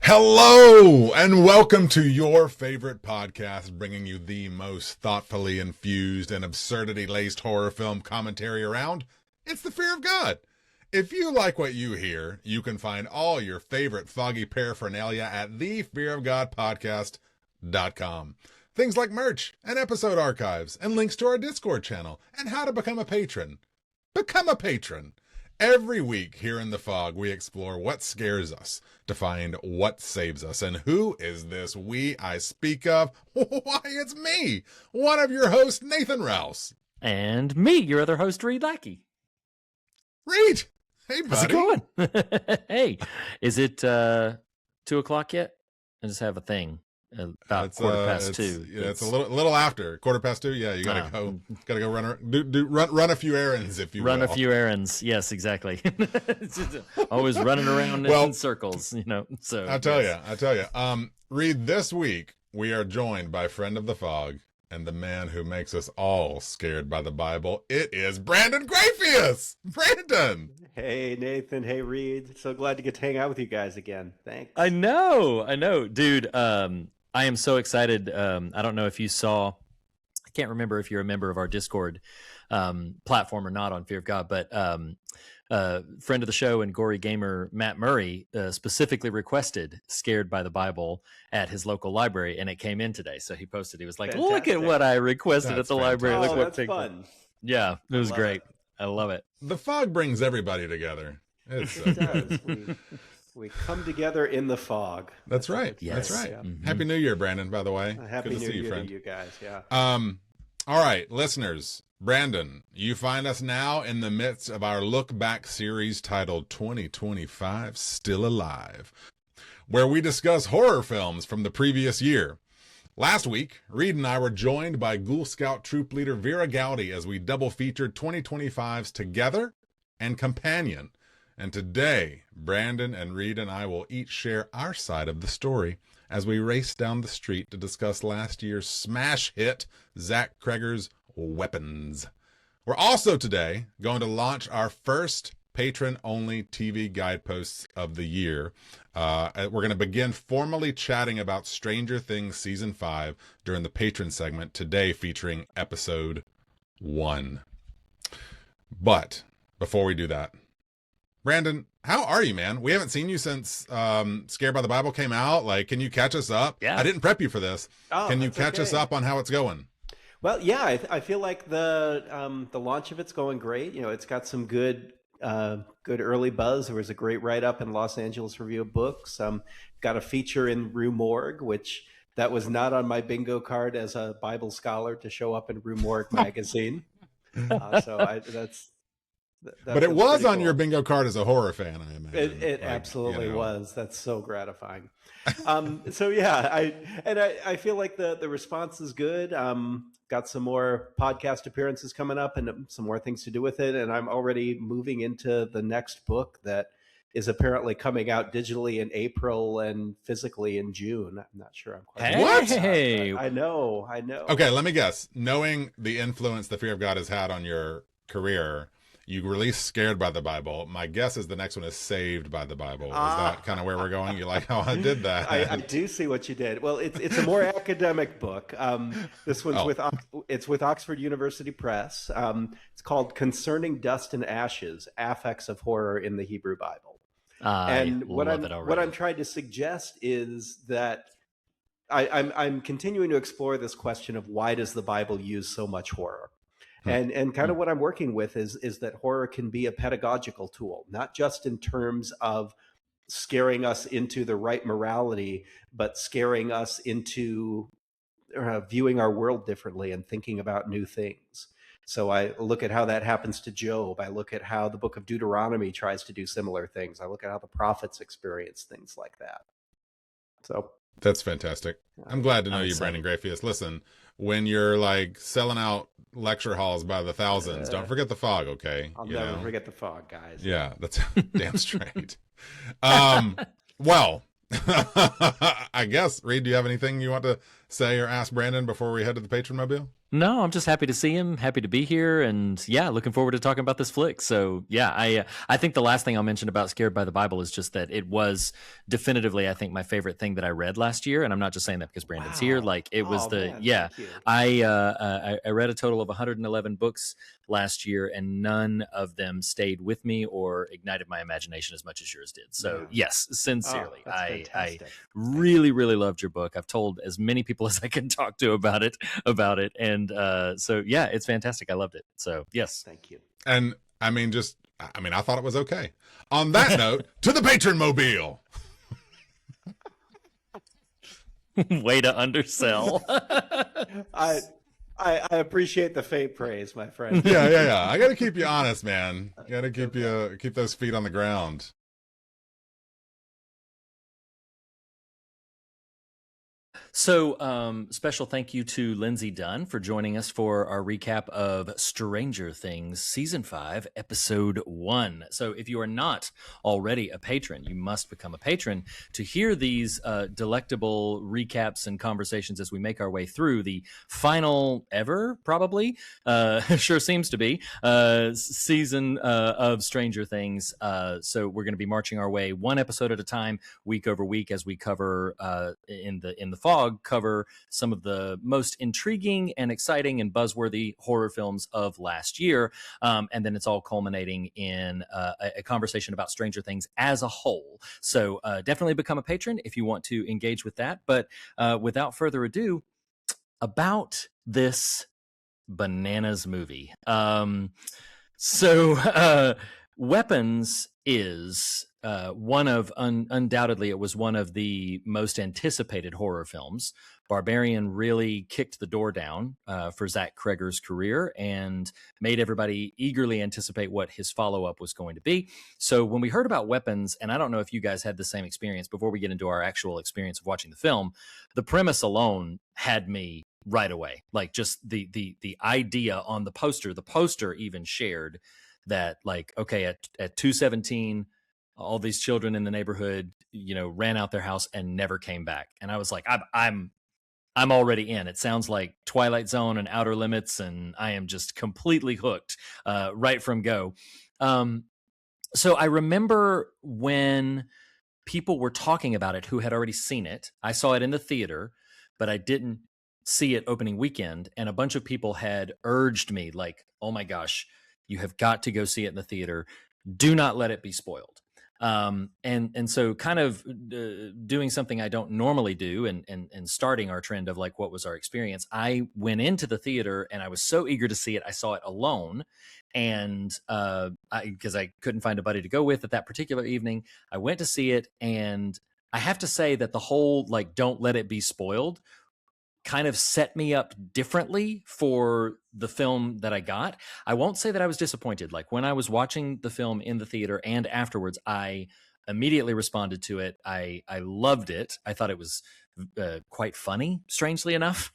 Hello and welcome to your favorite podcast, bringing you the most thoughtfully infused and absurdity-laced horror film commentary around. It's the Fear of God. If you like what you hear, you can find all your favorite foggy paraphernalia at thefearofgodpodcast.com. Things like merch and episode archives and links to our Discord channel and how to become a patron. Become a patron. Every week here in the fog, we explore what scares us to find what saves us. And who is this we I speak of? Why, it's me, one of your hosts, Nathan Rouse. And me, your other host, Reed Lackey. Reed, hey, buddy. How's it going? Hey, is it 2 o'clock yet? I just have a thing about quarter past 2. Yeah, it's a little after 2:15. Yeah, you gotta go run a few errands if you run will. a few errands. Yes, exactly. Always running around in circles, So I tell you. Reed, this week we are joined by friend of the fog and the man who makes us all scared by the Bible. It is Brandon Grafius. Brandon. Hey, Nathan. Hey, Reed. So glad to get to hang out with you guys again. Thanks. I know, dude. I am so excited. I don't know if you saw. I can't remember if you're a member of our Discord platform or not on Fear of God, but friend of the show and gory gamer Matt Murray specifically requested "Scared by the Bible" at his local library, and it came in today. So he posted. He was like, Fantastic. "Look at what I requested at the library. Look Oh, what that's fun. Yeah, it was great. It. I love it. The fog brings everybody together. It's It does. We come together in the fog. That's right. Yes. That's right. Yeah. Mhm. Happy New Year, Brandon, by the way. Happy Good to New see you, Year friend. to you guys. Yeah. All right, listeners. Brandon, you find us now in the midst of our look back series titled 2025 Still Alive, where we discuss horror films from the previous year. Last week, Reed and I were joined by Ghoul Scout troop leader Vera Gowdy as we double featured 2025's Together and Companion. And today, Brandon and Reed and I will each share our side of the story as we race down the street to discuss last year's smash hit, Zach Cregger's Weapons. We're also today going to launch our first patron-only TV guideposts of the year. We're going to begin formally chatting about Stranger Things Season 5 during the patron segment today, featuring Episode 1. But before we do that, Brandon, how are you, man? We haven't seen you since Scared by the Bible came out. Like, can you catch us up? Yeah. I didn't prep you for this. Can you catch us up on how it's going? Well, yeah, I feel like the launch of it's going great. It's got some good early buzz. There was a great write-up in Los Angeles Review of Books. Got a feature in Rue Morgue, which that was not on my bingo card as a Bible scholar to show up in Rue Morgue magazine. But it was on your bingo card as a horror fan, I imagine. It absolutely was. That's so gratifying. So yeah, I feel like the response is good. Got some more podcast appearances coming up and some more things to do with it. And I'm already moving into the next book that is apparently coming out digitally in April and physically in June. I'm not sure I'm quite Hey, What? I know. Okay, let me guess. Knowing the influence the Fear of God has had on your career, you released Scared by the Bible. My guess is the next one is Saved by the Bible. Is that kind of where we're going? You like how I did that? I do see what you did. Well, it's a more academic book. This one's with Oxford University Press. It's called Concerning Dust and Ashes: Affects of Horror in the Hebrew Bible. And what I'm trying to suggest is that I'm continuing to explore this question of why does the Bible use so much horror? And kind of what I'm working with is that horror can be a pedagogical tool, not just in terms of scaring us into the right morality, but scaring us into viewing our world differently and thinking about new things. So I look at how that happens to Job. I look at how the book of Deuteronomy tries to do similar things. I look at how the prophets experience things like that. So that's fantastic. I'm glad to know you, Brandon Grafius. Listen, when you're like selling out lecture halls by the thousands, don't forget the fog, okay? I'll never forget the fog, guys. Yeah, that's damn straight. Well, I guess, Reed, do you have anything you want to say or ask Brandon before we head to the Patron Mobile? No, I'm just happy to see him, happy to be here, and yeah, looking forward to talking about this flick. So yeah, I think the last thing I'll mention about Scared by the Bible is just that it was definitively, I think, my favorite thing that I read last year, and I'm not just saying that because Brandon's here. Like it was man, I read a total of 111 books last year, and none of them stayed with me or ignited my imagination as much as yours did. So yes, sincerely, I really, really loved your book. I've told as many people as I can talk to about it, and so yeah, it's fantastic. I loved it. So yes, thank you. And I thought it was okay. On that note, to the Patron Mobile. Way to undersell. I appreciate the faint praise, my friend. Yeah. I got to keep you honest, man. Got to keep those feet on the ground. So, special thank you to Lindsay Dunn for joining us for our recap of Stranger Things Season 5, Episode 1. So, if you are not already a patron, you must become a patron to hear these delectable recaps and conversations as we make our way through the final ever, probably, sure seems to be, season of Stranger Things. So, we're going to be marching our way one episode at a time, week over week, as we cover in the fog, cover some of the most intriguing and exciting and buzzworthy horror films of last year. And then it's all culminating in a conversation about Stranger Things as a whole. So definitely become a patron if you want to engage with that. But without further ado, about this bananas movie. Weapons is undoubtedly it was one of the most anticipated horror films. Barbarian really kicked the door down for Zach Cregger's career and made everybody eagerly anticipate what his follow-up was going to be. So when we heard about Weapons, and I don't know if you guys had the same experience before we get into our actual experience of watching the film, the premise alone had me right away. Like just the idea on the poster even shared that, like, okay, at 2:17, all these children in the neighborhood, ran out their house and never came back. And I was like, I'm already in. It sounds like Twilight Zone and Outer Limits, and I am just completely hooked right from go. So I remember when people were talking about it who had already seen it. I saw it in the theater, but I didn't see it opening weekend. And a bunch of people had urged me, like, oh my gosh, you have got to go see it in the theater. Do not let it be spoiled. And so kind of doing something I don't normally do and starting our trend of like, what was our experience? I went into the theater and I was so eager to see it. I saw it alone. And because I couldn't find a buddy to go with at that particular evening, I went to see it. And I have to say that the whole, like, don't let it be spoiled kind of set me up differently for the film that I got. I won't say that I was disappointed. Like when I was watching the film in the theater and afterwards, I immediately responded to it. I loved it. I thought it was quite funny, strangely enough,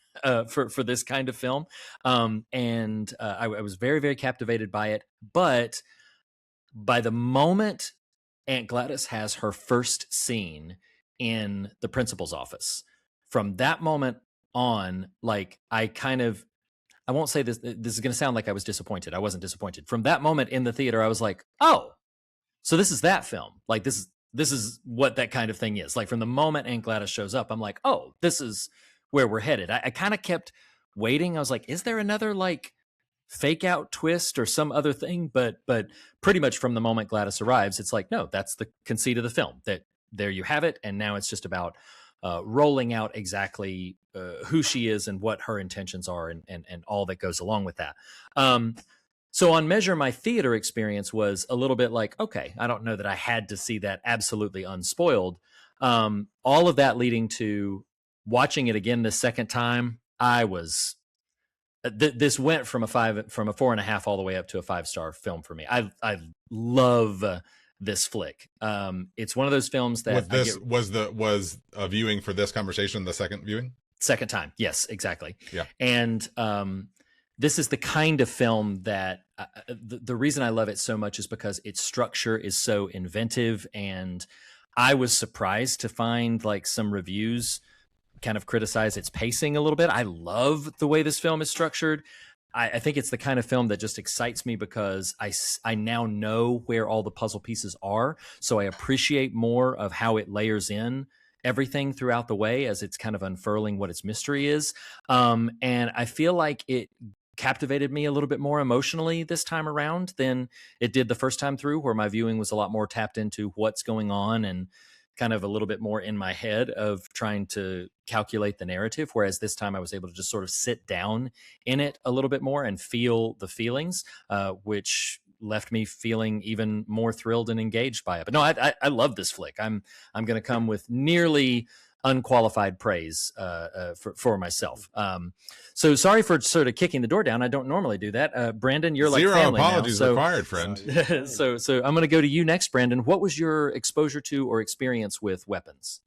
for this kind of film. And I was very, very captivated by it. But by the moment Aunt Gladys has her first scene in the principal's office, from that moment on, like, I won't say this is going to sound like I was disappointed. I wasn't disappointed. From that moment in the theater, I was like, oh, so this is that film. Like this is what that kind of thing is. Like from the moment Aunt Gladys shows up, I'm like, oh, this is where we're headed. I kind of kept waiting. I was like, is there another like fake out twist or some other thing? But pretty much from the moment Gladys arrives, it's like, no, that's the conceit of the film. That there you have it. And now it's just about rolling out exactly who she is and what her intentions are and all that goes along with that. So on measure, my theater experience was a little bit like, okay, I don't know that I had to see that absolutely unspoiled. All of that leading to watching it again the second time, I was this went from a 4.5 all the way up to a 5-star film for me. I love this flick. It's one of those films that was a viewing for this conversation, the second viewing? Second time. Yes, exactly. Yeah. And this is the kind of film that the reason I love it so much is because its structure is so inventive. And I was surprised to find like some reviews kind of criticize its pacing a little bit. I love the way this film is structured. I think it's the kind of film that just excites me because I now know where all the puzzle pieces are. So I appreciate more of how it layers in everything throughout the way as it's kind of unfurling what its mystery is. And I feel like it captivated me a little bit more emotionally this time around than it did the first time through, where my viewing was a lot more tapped into what's going on and kind of a little bit more in my head of trying to calculate the narrative. Whereas this time I was able to just sort of sit down in it a little bit more and feel the feelings, which left me feeling even more thrilled and engaged by it. But no, I love this flick. I'm going to come with nearly unqualified praise for myself. So sorry for sort of kicking the door down. I don't normally do that. Brandon, you're like zero family apologies now, required, friend. so I'm going to go to you next, Brandon. What was your exposure to or experience with Weapons?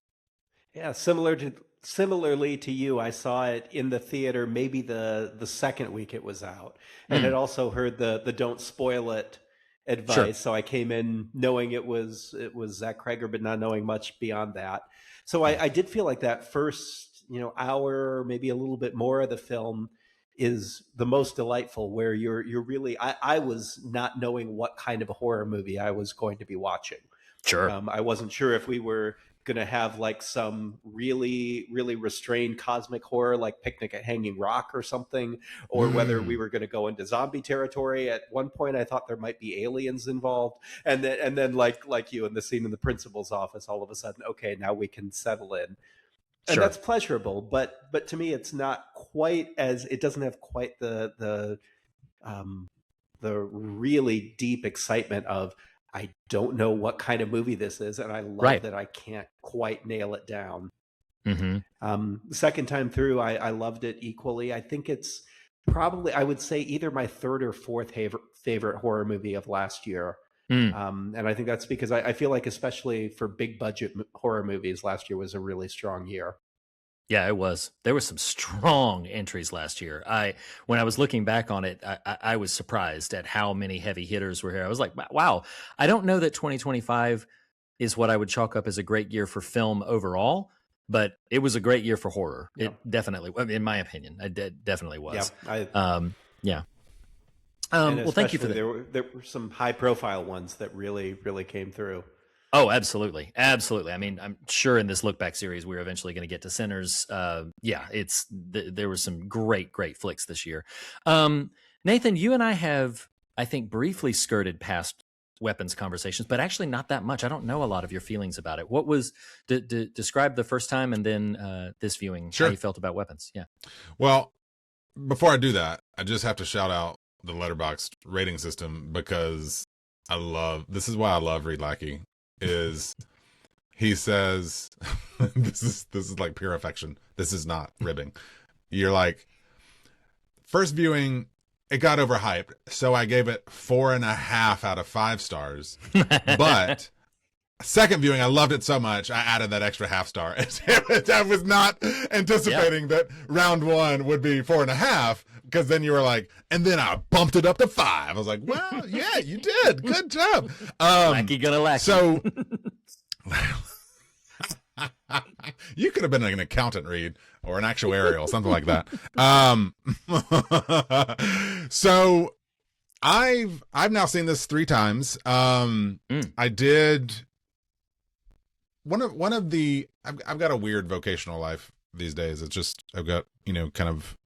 Yeah, similarly to you, I saw it in the theater maybe the second week it was out, and had also heard the don't spoil it advice. Sure. So I came in knowing it was Zach Cregger, but not knowing much beyond that. So I did feel like that first, hour, maybe a little bit more of the film is the most delightful, where you're really, I was not knowing what kind of a horror movie I was going to be watching. Sure. I wasn't sure if we were going to have like some really, really restrained cosmic horror like Picnic at Hanging Rock or something, or whether we were going to go into zombie territory. At one point I thought there might be aliens involved, and then like you in the scene in the principal's office, all of a sudden, okay, now we can settle in. And that's pleasurable, but to me it's not quite as, it doesn't have quite the really deep excitement of, I don't know what kind of movie this is, and I love that I can't quite nail it down. The second time through, I loved it equally. I think it's probably, I would say, either my third or fourth favorite horror movie of last year. And I think that's because I feel like, especially for big budget horror movies, last year was a really strong year. Yeah, it was. There were some strong entries last year. When I was looking back on it, I was surprised at how many heavy hitters were here. I was like, wow, I don't know that 2025 is what I would chalk up as a great year for film overall, but it was a great year for horror. It definitely, in my opinion, it definitely was. Yeah. Well, thank you for that. There were some high profile ones that really, really came through. Oh, absolutely. Absolutely. I mean, I'm sure in this look back series, we're eventually going to get to Sinners. There were some great flicks this year. Nathan, you and I have, I think, briefly skirted past Weapons conversations, but actually not that much. I don't know a lot of your feelings about it. What was, describe the first time and then this viewing, how you felt about Weapons. Yeah. Well, before I do that, I just have to shout out the Letterboxd rating system, because this is why I love Reed Lackey. Is he says this is like pure affection. This is not ribbing. You're like, first viewing, it got overhyped, so I gave it 4.5 out of 5 stars. But second viewing, I loved it so much, I added that extra half star. I was not anticipating that round one would be 4.5, because then you were like, and then I bumped it up to 5. I was like, well, yeah, you did. Good job. Lackey gonna lackey. So you could have been an accountant, Reed, or an actuarial, something like that. So I've now seen this 3 times. I did one of the, I've got a weird vocational life these days. It's just, I've got, kind of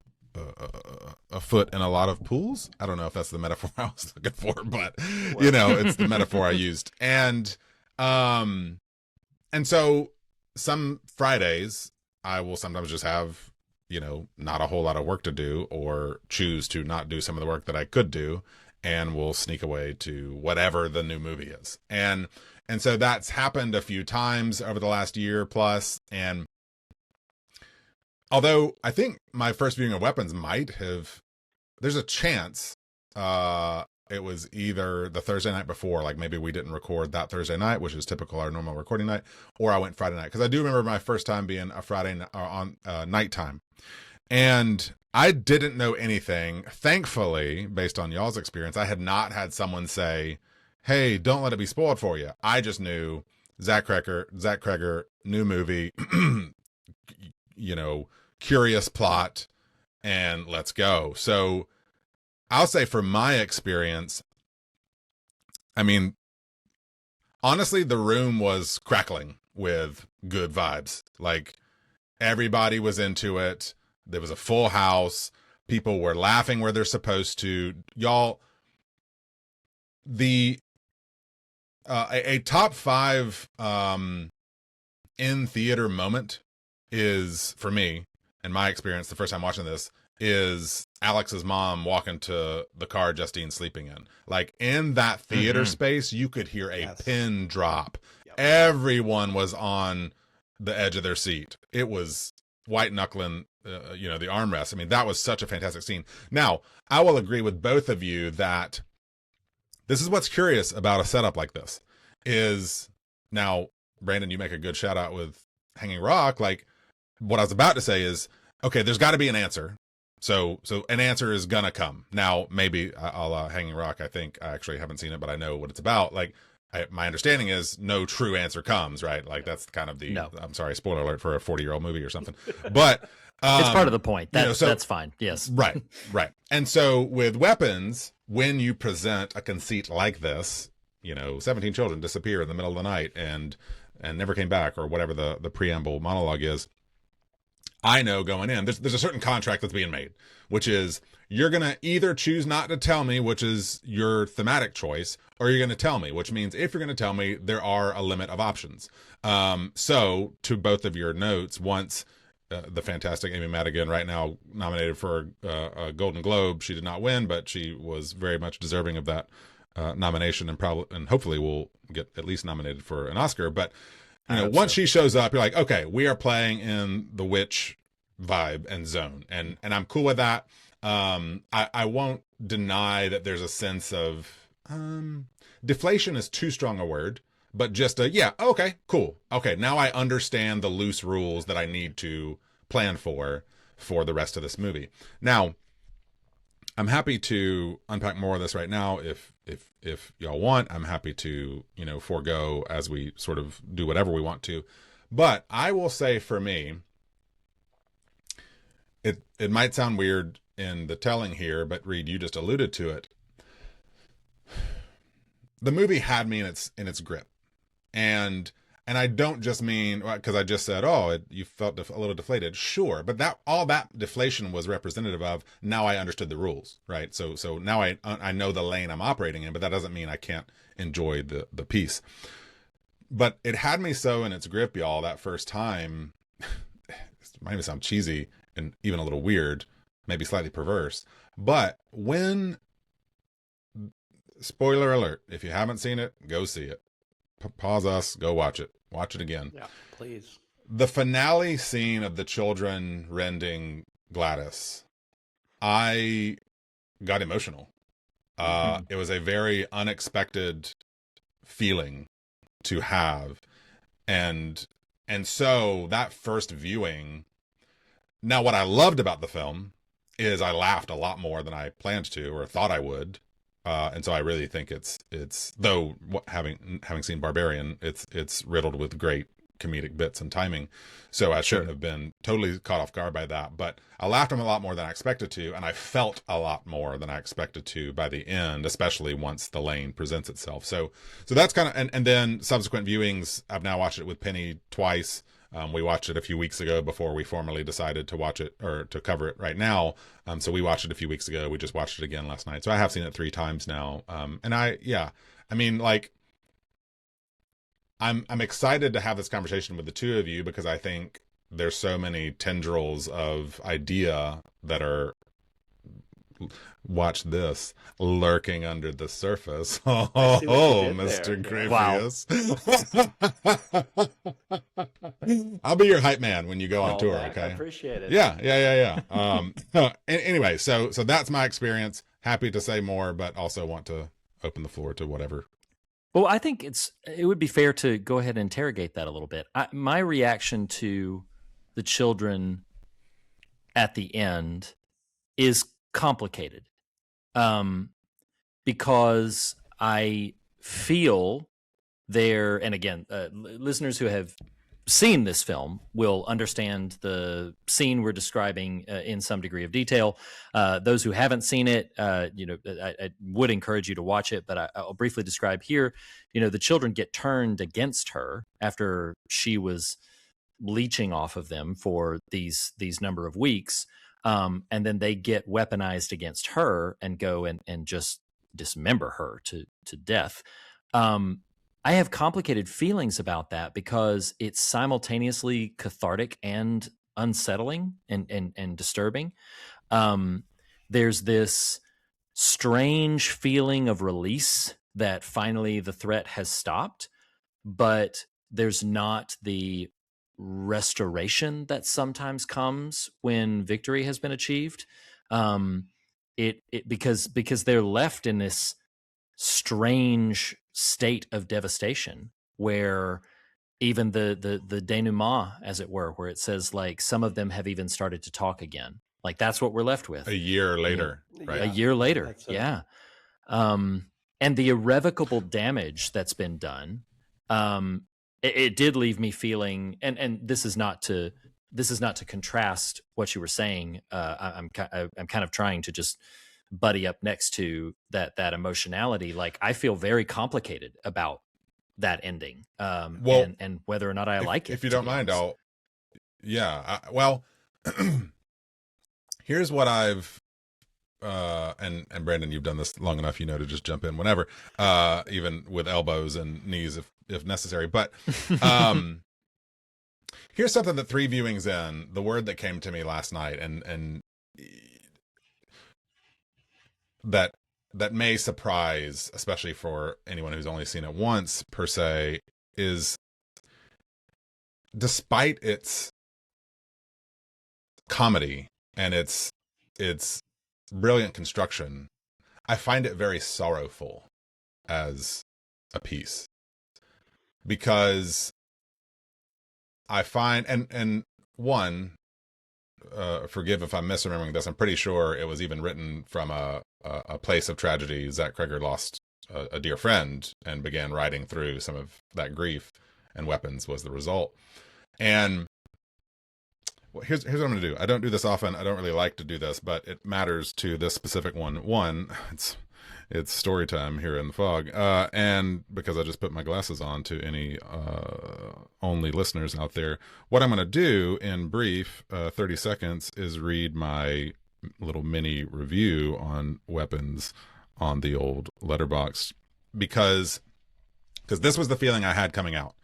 a foot in a lot of pools. I don't know if that's the metaphor I was looking for, but it's the metaphor I used. And so some Fridays I will sometimes just have, not a whole lot of work to do, or choose to not do some of the work that I could do, and will sneak away to whatever the new movie is. And so that's happened a few times over the last year plus. And although I think my first viewing of Weapons might have, there's a chance it was either the Thursday night before, like maybe we didn't record that Thursday night, which is typical our normal recording night, or I went Friday night, because I do remember my first time being a Friday on nighttime, and I didn't know anything. Thankfully, based on y'all's experience, I had not had someone say, "Hey, don't let it be spoiled for you." I just knew Zach Cregger, new movie. curious plot, and let's go. So I'll say from my experience, I mean, honestly, the room was crackling with good vibes. Like, everybody was into it. There was a full house. People were laughing where they're supposed to. Y'all, a top 5 in theater moment is, for me, in my experience, the first time watching this, is Alex's mom walking to the car Justine's sleeping in. Like, in that theater space, you could hear a pin drop. Yep. Everyone was on the edge of their seat. It was white knuckling, the armrest. I mean, that was such a fantastic scene. Now, I will agree with both of you that this is what's curious about a setup like this is, now, Brandon, you make a good shout out with Hanging Rock. Like, what I was about to say is, okay, there's got to be an answer. So an answer is gonna come. Now, maybe I'll Hanging Rock. I think I actually haven't seen it, but I know what it's about. Like, my understanding is no true answer comes, right? Like, that's kind of the. No. I'm sorry, spoiler alert for a 40-year-old movie or something. But it's part of the point. That's fine. Yes. Right. And so with weapons, when you present a conceit like this, 17 children disappear in the middle of the night and never came back, or whatever the preamble monologue is. I know going in, there's a certain contract that's being made, which is you're going to either choose not to tell me, which is your thematic choice, or you're going to tell me, which means if you're going to tell me, there are a limit of options. So to both of your notes, once the fantastic Amy Madigan, right now nominated for a Golden Globe, she did not win, but she was very much deserving of that nomination, and hopefully will get at least nominated for an Oscar. But once she shows up, you're like, okay, we are playing in the witch vibe and zone, and I'm cool with that. I won't deny that there's a sense of deflation is too strong a word, but just okay, cool. Okay, now I understand the loose rules that I need to plan for the rest of this movie. Now, I'm happy to unpack more of this right now if y'all want. I'm happy to, forego as we sort of do whatever we want to. But I will say, for me, it might sound weird in the telling here, but Reed, you just alluded to it. The movie had me in its grip. And I don't just mean, because I just said, you felt a little deflated. Sure. But all that deflation was representative of, now I understood the rules, right? So now I know the lane I'm operating in, but that doesn't mean I can't enjoy the piece. But it had me so in its grip, y'all, that first time. It might even sound cheesy and even a little weird, maybe slightly perverse. But when, spoiler alert, if you haven't seen it, go see it. Pause us, go watch it. Watch it again. Yeah, please. The finale scene of the children rending Gladys, I got emotional. It was a very unexpected feeling to have. And so that first viewing, now what I loved about the film is I laughed a lot more than I planned to or thought I would. And so I really think it's though having seen Barbarian, it's riddled with great comedic bits and timing. So I shouldn't have been totally caught off guard by that. But I laughed a lot more than I expected to, and I felt a lot more than I expected to by the end, especially once the lane presents itself. So that's kind of, and then subsequent viewings, I've now watched it with Penny twice. We watched it a few weeks ago before we formally decided to watch it or to cover it right now. So we watched it a few weeks ago. We just watched it again last night. So I have seen it 3 times now. And I'm excited to have this conversation with the two of you, because I think there's so many tendrils of idea that are, watch this, lurking under the surface. Mr. Grafius. Wow. I'll be your hype man when you go on tour, okay? I appreciate it. Yeah. Anyway, so that's my experience. Happy to say more, but also want to open the floor to whatever. Well, I think it would be fair to go ahead and interrogate that a little bit. My reaction to the children at the end is complicated, because I feel there, and again, listeners who have seen this film will understand the scene we're describing in some degree of detail. Those who haven't seen it, I would encourage you to watch it, but I'll briefly describe here. The children get turned against her after she was leeching off of them for these number of weeks, and then they get weaponized against her and go and just dismember her to death. I have complicated feelings about that because it's simultaneously cathartic and unsettling and disturbing. There's this strange feeling of release that finally the threat has stopped, but there's not the restoration that sometimes comes when victory has been achieved. Because they're left in this strange state of devastation where even the denouement, as it were, where it says like some of them have even started to talk again. Like that's what we're left with a year later, right? A year later, yeah. And the irrevocable damage that's been done, it did leave me feeling, and this is not to contrast what you were saying. I'm kind of trying to just buddy up next to that emotionality. Like I feel very complicated about that ending, and whether or not I like it. If you don't mind, here's what I've and Brandon, you've done this long enough, to just jump in whenever, even with elbows and knees if necessary. But here's something that 3 viewings in, the word that came to me last night, and that may surprise, especially for anyone who's only seen it once per se, is despite its comedy and its brilliant construction, I find it very sorrowful as a piece, because I find, and one, forgive if I'm misremembering this, I'm pretty sure it was even written from a place of tragedy. Zach Cregger lost a dear friend and began writing through some of that grief, and Weapons was the result. And here's what I'm going to do. I don't do this often. I don't really like to do this, but it matters to this specific one. One, it's story time here in the fog, and because I just put my glasses on to any only listeners out there, what I'm going to do in brief 30 seconds is read my little mini review on Weapons on the old Letterboxd, because this was the feeling I had coming out.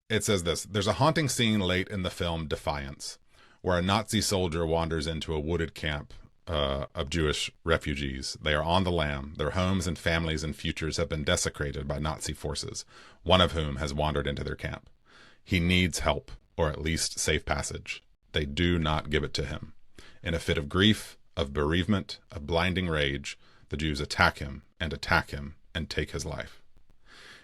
It says this: there's a haunting scene late in the film Defiance, where a Nazi soldier wanders into a wooded camp of Jewish refugees. They are on the lam. Their homes and families and futures have been desecrated by Nazi forces, one of whom has wandered into their camp. He needs help, or at least safe passage. They do not give it to him. In a fit of grief, of bereavement, of blinding rage, the Jews attack him and take his life.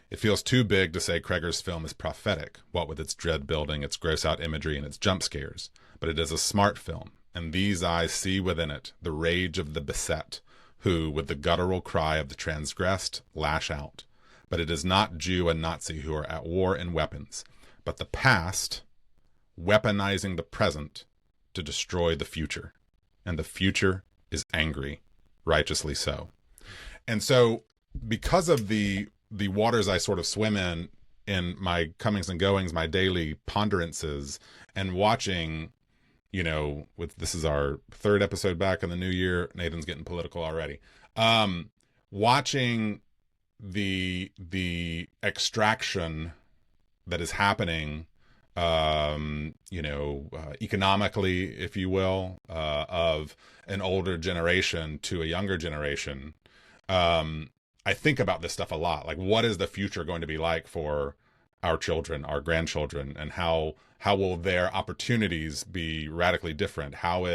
It feels too big to say Cregger's film is prophetic, what with its dread building, its gross-out imagery, and its jump scares, but it is a smart film, and these eyes see within it the rage of the beset, who, with the guttural cry of the transgressed, lash out. But it is not Jew and Nazi who are at war in weapons, but the past weaponizing the present to destroy the future. And the future is angry, righteously so. And so, because of the waters I sort of swim in my comings and goings, my daily ponderances, and watching, this is our 3rd episode back in the new year. Nathan's getting political already. Watching the extraction that is happening, economically, if you will, of an older generation to a younger generation. I think about this stuff a lot. Like, what is the future going to be like for our children, our grandchildren, and how will their opportunities be radically different? How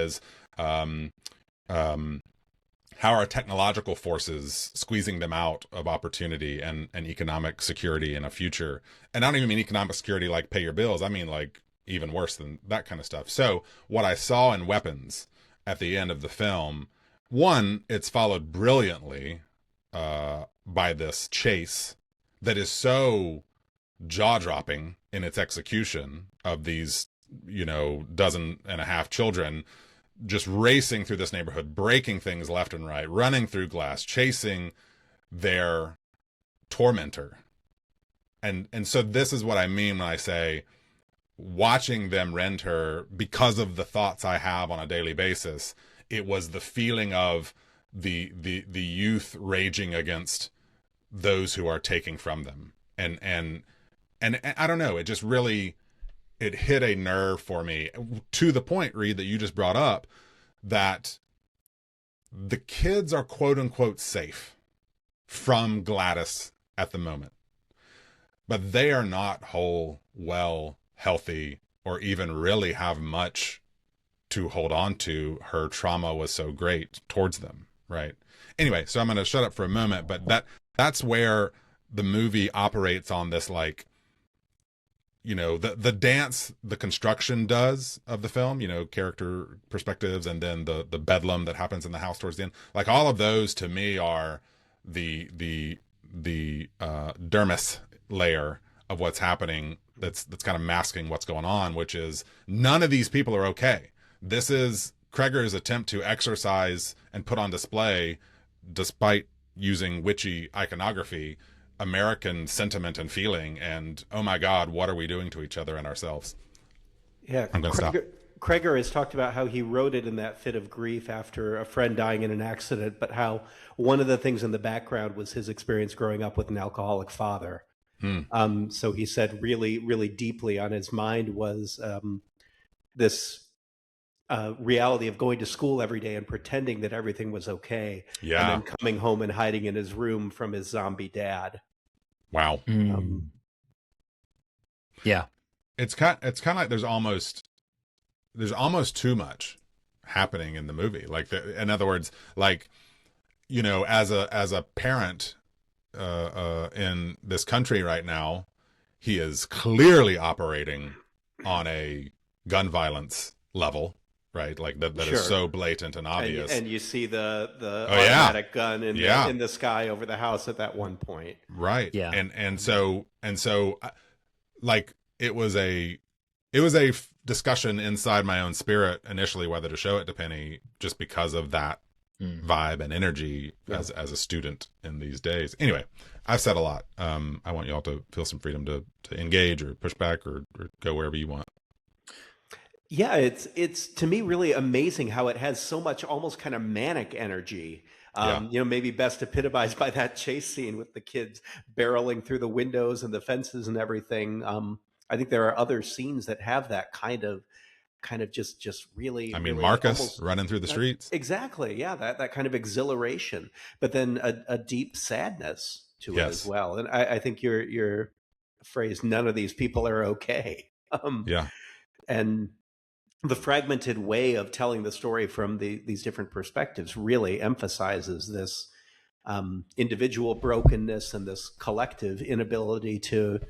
are technological forces squeezing them out of opportunity and economic security in a future? And I don't even mean economic security like pay your bills. I mean like even worse than that kind of stuff. So what I saw in Weapons at the end of the film, one, it's followed brilliantly by this chase that is so jaw-dropping in its execution of these, dozen and a half children just racing through this neighborhood, breaking things left and right, running through glass, chasing their tormentor. And so this is what I mean when I say watching them rend her, because of the thoughts I have on a daily basis, it was the feeling of the youth raging against those who are taking from them. And I don't know, it just really, it hit a nerve for me, to the point, Reed, that you just brought up, that the kids are quote unquote safe from Gladys at the moment, but they are not whole, well, healthy, or even really have much to hold on to. Her trauma was so great towards them, right? Anyway, so I'm going to shut up for a moment, but that's where the movie operates on this, like, the dance, the construction does of the film, character perspectives, and then the bedlam that happens in the house towards the end. Like, all of those to me are the dermis layer of what's happening, that's kind of masking what's going on, which is none of these people are okay. This is Cregger's attempt to exercise and put on display, despite using witchy iconography, American sentiment and feeling, and oh my God, what are we doing to each other and ourselves? Yeah, I'm going to stop. Cregger has talked about how he wrote it in that fit of grief after a friend dying in an accident, but how one of the things in the background was his experience growing up with an alcoholic father. So he said really, really deeply on his mind was this reality of going to school every day and pretending that everything was okay. Yeah. And then coming home and hiding in his room from his zombie dad. Wow. Yeah. It's kind of like there's almost too much happening in the movie. Like, in other words, like, as a parent in this country right now, he is clearly operating on a gun violence level, right? Like that Sure. is so blatant and obvious. And you see the automatic gun in the sky over the house at that one point. Right. Yeah. And so like it was a discussion inside my own spirit initially whether to show it to Penny, just because of that vibe and energy as a student in these days. Anyway, I've said a lot. I want you all to feel some freedom to engage or push back or go wherever you want. Yeah, it's to me really amazing how it has so much almost kind of manic energy. Maybe best epitomized by that chase scene with the kids barreling through the windows and the fences and everything. I think there are other scenes that have that kind of just really. I mean, really Marcus almost, running through the streets. Exactly. Yeah, that kind of exhilaration, but then a deep sadness to it as well. And I think your phrase, "None of these people are okay." And the fragmented way of telling the story from these different perspectives really emphasizes this individual brokenness and this collective inability to,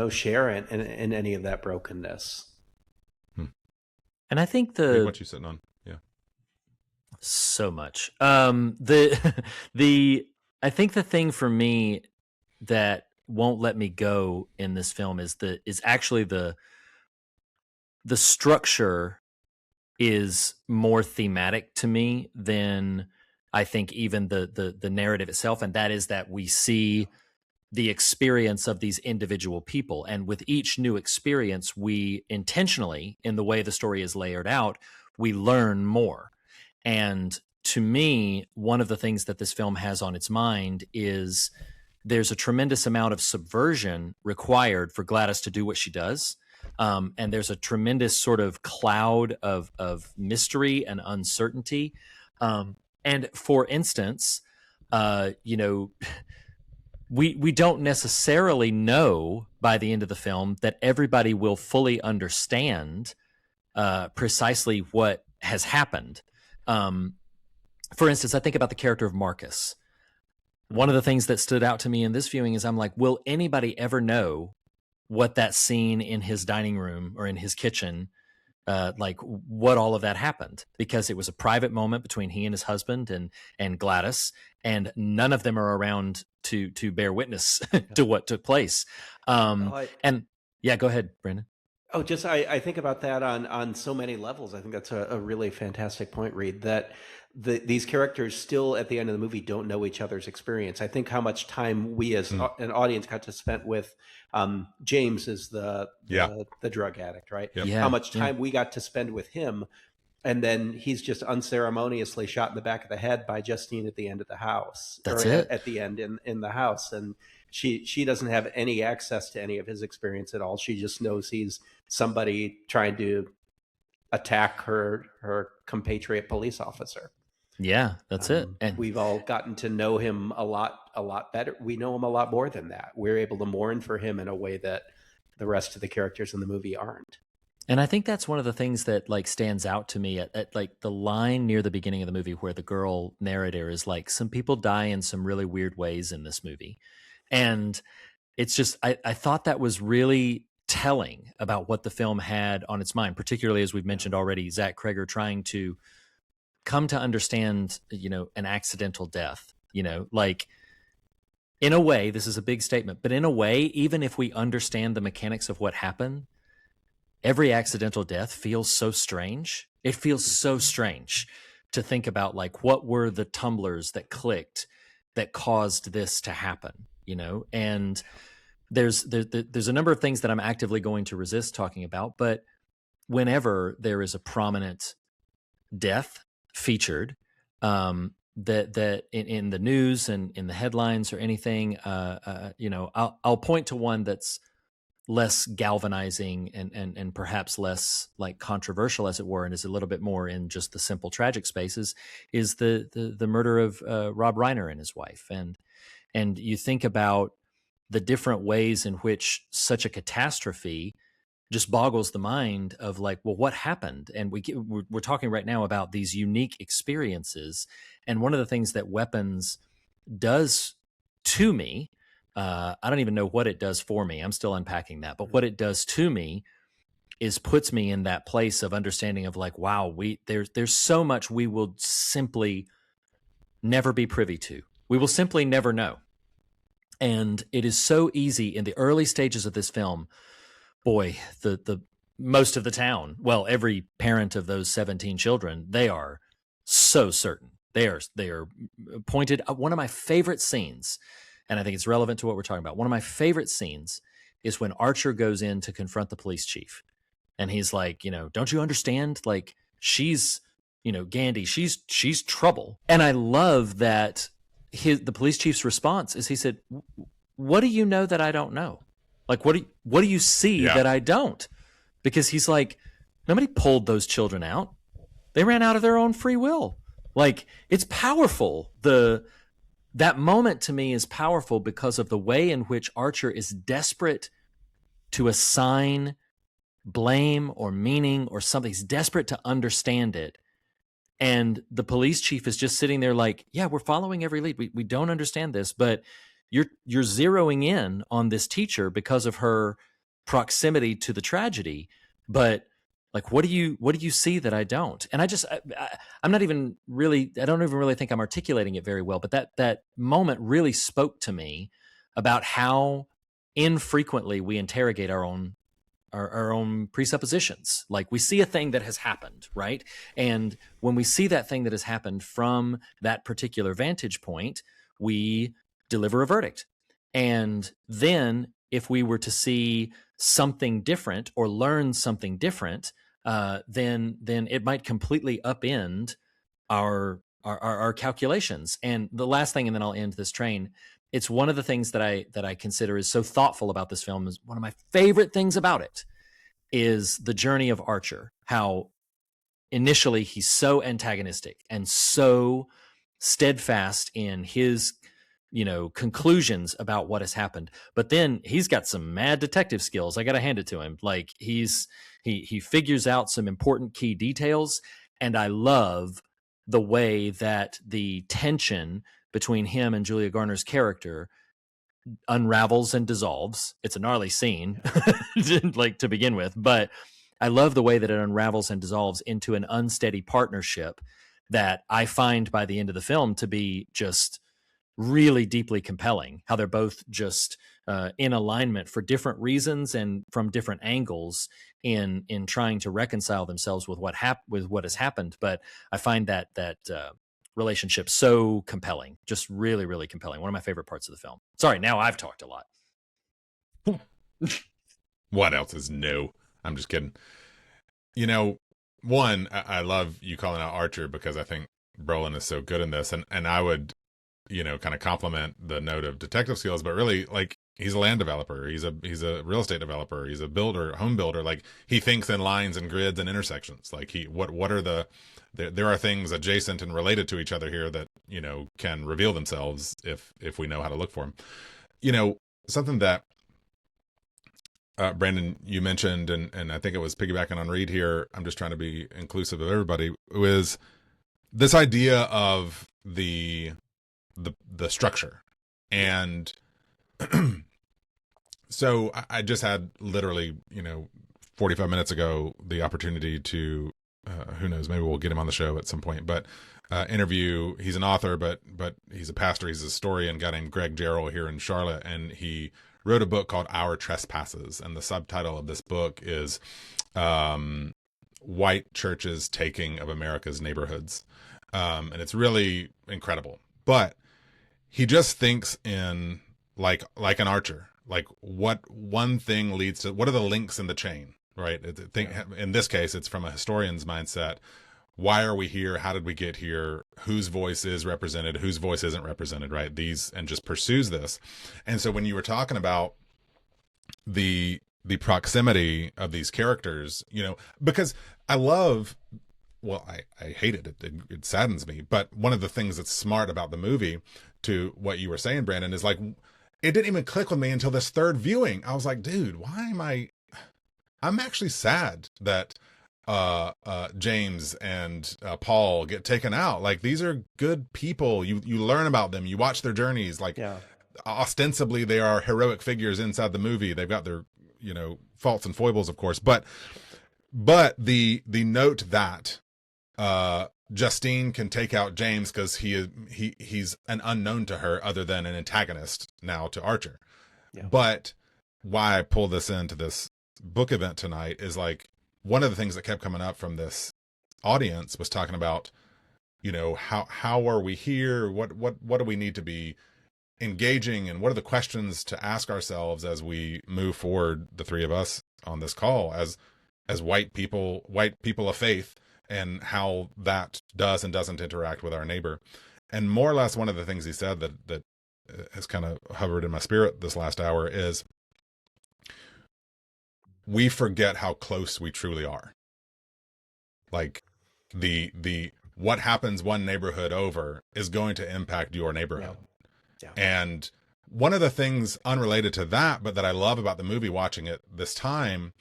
share in any of that brokenness. And I think what you sitting on, so much. I think the thing for me that won't let me go in this film is actually the structure is more thematic to me than I think even the narrative itself, and that is that we see the experience of these individual people, and with each new experience, we intentionally, in the way the story is layered out, we learn more. And to me, one of the things that this film has on its mind is there's a tremendous amount of subversion required for Gladys to do what she does. And there's a tremendous sort of cloud of mystery and uncertainty. And for instance, we don't necessarily know by the end of the film that everybody will fully understand precisely what has happened. For instance, I think about the character of Marcus. One of the things that stood out to me in this viewing is I'm like, will anybody ever know what that scene in his dining room or in his kitchen like what all of that happened, because it was a private moment between he and his husband and Gladys, and none of them are around to bear witness to what took place. And yeah, go ahead, Brandon. Oh, just I think about that on so many levels. I think that's a really fantastic point, Reed, that these characters still at the end of the movie don't know each other's experience. I think how much time we as an audience got to spend with James is the drug addict, right? Yep. Yeah, how much time we got to spend with him, and then he's just unceremoniously shot in the back of the head by Justine at the end of the house. That's it. At the end in the house, and she doesn't have any access to any of his experience at all. She just knows he's somebody trying to attack her compatriot police officer. Yeah, that's it. And we've all gotten to know him a lot better. We know him a lot more than that. We're able to mourn for him in a way that the rest of the characters in the movie aren't. And I think that's one of the things that like stands out to me at like the line near the beginning of the movie where the girl narrator is like, some people die in some really weird ways in this movie. And it's just, I thought that was really telling about what the film had on its mind, particularly as we've mentioned already, Zach Cregger trying to come to understand, an accidental death, like in a way, this is a big statement, but in a way, even if we understand the mechanics of what happened, every accidental death feels so strange. It feels so strange to think about, like, what were the tumblers that clicked that caused this to happen, and there's a number of things that I'm actively going to resist talking about, but whenever there is a prominent death featured, that in the news and in the headlines or anything, I'll point to one that's less galvanizing and perhaps less like controversial, as it were, and is a little bit more in just the simple tragic spaces, is the murder of Rob Reiner and his wife. And you think about the different ways in which such a catastrophe just boggles the mind of like, well, what happened? And we're talking right now about these unique experiences. And one of the things that Weapons does to me, I don't even know what it does for me. I'm still unpacking that. But what it does to me is puts me in that place of understanding of like, wow, there's so much we will simply never be privy to. We will simply never know. And it is so easy in the early stages of this film. Boy, the most of the town, well, every parent of those 17 children, they are so certain. They are pointed. One of my favorite scenes, and I think it's relevant to what we're talking about. One of my favorite scenes is when Archer goes in to confront the police chief. And he's like, don't you understand? Like, she's, Gandhi, she's trouble. And I love that the police chief's response is, he said, what do you know that I don't know? Like, what do you see that I don't? Because he's like, nobody pulled those children out. They ran out of their own free will. Like, it's powerful. That moment to me is powerful because of the way in which Archer is desperate to assign blame or meaning or something. He's desperate to understand it. And the police chief is just sitting there like, yeah, we're following every lead. We don't understand this, but you're zeroing in on this teacher because of her proximity to the tragedy. But like, what do you see that I don't? And I'm not even really, I don't even really think I'm articulating it very well, but that moment really spoke to me about how infrequently we interrogate our own presuppositions. Like, we see a thing that has happened, right? And when we see that thing that has happened from that particular vantage point, we deliver a verdict. And then if we were to see something different or learn something different, then it might completely upend our calculations. And the last thing, and then I'll end this train. It's one of the things that I consider is so thoughtful about this film. Is one of my favorite things about it is the journey of Archer. How initially he's so antagonistic and so steadfast in his conclusions about what has happened, but then he's got some mad detective skills. I gotta hand it to him. Like, he figures out some important key details, and I love the way that the tension between him and Julia Garner's character unravels and dissolves. It's a gnarly scene, like, to begin with, but I love the way that it unravels and dissolves into an unsteady partnership that I find by the end of the film to be just really deeply compelling. How they're both just in alignment for different reasons and from different angles in trying to reconcile themselves with what has happened. But I find that relationship so compelling, just really, really compelling. One of my favorite parts of the film. Sorry, now I've talked a lot. What else is new? I'm just kidding. You know, one, I love you calling out Archer because I think Brolin is so good in this, and I would, kind of compliment the note of detective skills, but really, like, he's a land developer, he's a real estate developer, he's a builder, home builder. Like, he thinks in lines and grids and intersections. Like, what are there are things adjacent and related to each other here that can reveal themselves if we know how to look for them. Something that Brandon, you mentioned, and I think it was piggybacking on Reed here. I'm just trying to be inclusive of everybody. Was this idea of the structure, and so I just had literally 45 minutes ago the opportunity to who knows, maybe we'll get him on the show at some point, but interview. He's an author, but he's a pastor. He's a historian, guy named Greg Jarrell here in Charlotte, and he wrote a book called Our Trespasses, and the subtitle of this book is White Churches Taking of America's Neighborhoods. And it's really incredible. But he just thinks in like an archer, like what one thing leads to, what are the links in the chain, right? In this case, it's from a historian's mindset. Why are we here? How did we get here? Whose voice is represented? Whose voice isn't represented, right? And just pursues this. And so when you were talking about the proximity of these characters, because I love, well, I hate it. It saddens me. But one of the things that's smart about the movie, to what you were saying, Brandon, is like, it didn't even click with me until this third viewing. I was like, dude, I'm actually sad that James and Paul get taken out. Like, these are good people. You learn about them. You watch their journeys. Like, ostensibly they are heroic figures inside the movie. They've got their faults and foibles, of course. But the note that Justine can take out James because he's an unknown to her, other than an antagonist now to Archer. Yeah. But why I pull this into this book event tonight is, like, one of the things that kept coming up from this audience was talking about, how are we here? What do we need to be engaging, and what are the questions to ask ourselves as we move forward, the three of us on this call, as white people of faith, and how that does and doesn't interact with our neighbor. And more or less, one of the things he said that has kind of hovered in my spirit this last hour is, we forget how close we truly are. Like, the what happens one neighborhood over is going to impact your neighborhood. Yeah. And one of the things unrelated to that, but that I love about the movie, watching it this time,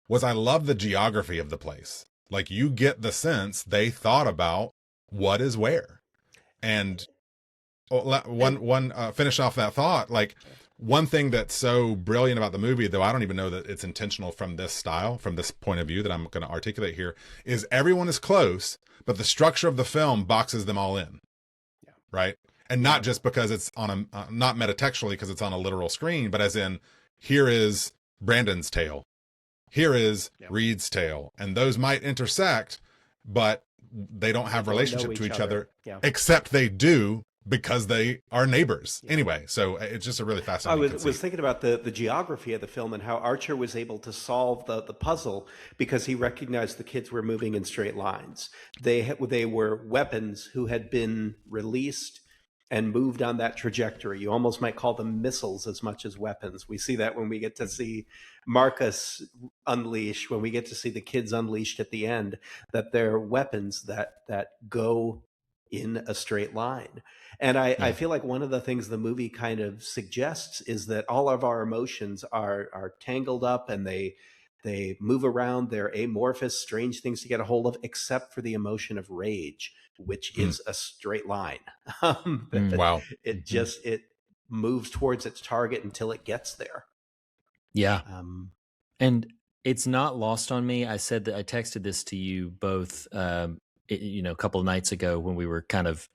was I love the geography of the place. Like, you get the sense they thought about what is where. And finish off that thought, like, one thing that's so brilliant about the movie, though I don't even know that it's intentional from this style, from this point of view that I'm going to articulate here, is everyone is close, but the structure of the film boxes them all in. Yeah. Right? And not just because it's on not metatextually because it's on a literal screen, but as in, here is Brandon's tale. Here is Reed's tale. And those might intersect, but they don't have relationship to each other. Yeah. Except they do, because they are neighbors. Yeah. Anyway, so it's just a really fascinating I was thinking about the geography of the film and how Archer was able to solve the puzzle because he recognized the kids were moving in straight lines. They were weapons who had been released and moved on that trajectory. You almost might call them missiles as much as weapons. We see that when we get to see Marcus unleash, when we get to see the kids unleashed at the end, that they're weapons that go in a straight line. And I feel like one of the things the movie kind of suggests is that all of our emotions are tangled up, and they move around. They're amorphous, strange things to get a hold of, except for the emotion of rage, which is a straight line. Wow. It moves towards its target until it gets there. Yeah. And it's not lost on me. I said that I texted this to you both, a couple of nights ago when we were kind of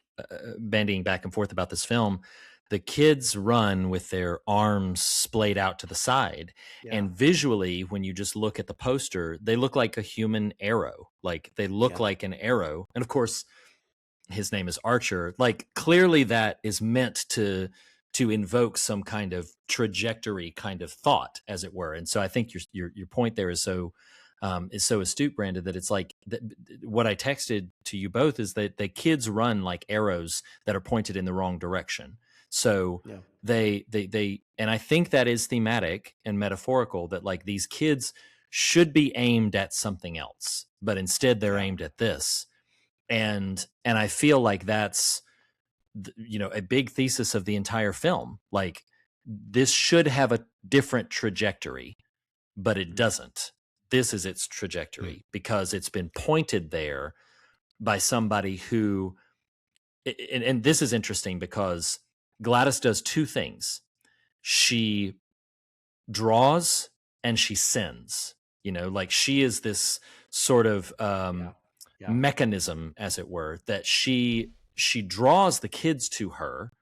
bandying back and forth about this film. The kids run with their arms splayed out to the side. Yeah. And visually, when you just look at the poster, they look like a human arrow. Like they look like an arrow. And of course, his name is Archer. Like clearly that is meant to invoke some kind of trajectory kind of thought, as it were. And so I think your point there is so astute, Brandon, that it's like what I texted to you both is that the kids run like arrows that are pointed in the wrong direction. So they and I think that is thematic and metaphorical, that like these kids should be aimed at something else, but instead they're aimed at this. And I feel like that's, a big thesis of the entire film. Like this should have a different trajectory, but it doesn't. This is its trajectory because it's been pointed there by somebody who, and this is interesting because Gladys does two things. She draws and she sends, like she is this sort of mechanism, as it were, that she draws the kids to her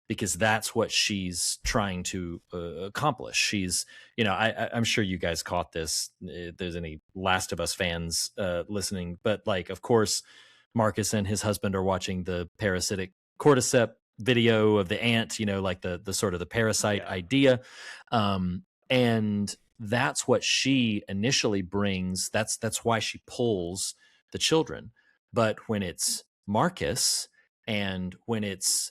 because that's what she's trying to accomplish. She's, I'm sure you guys caught this, if there's any Last of Us fans listening, but like, of course, Marcus and his husband are watching the parasitic cordyceps video of the ant, like the sort of the parasite idea. And that's what she initially brings. That's why she pulls the children. But when it's Marcus and when it's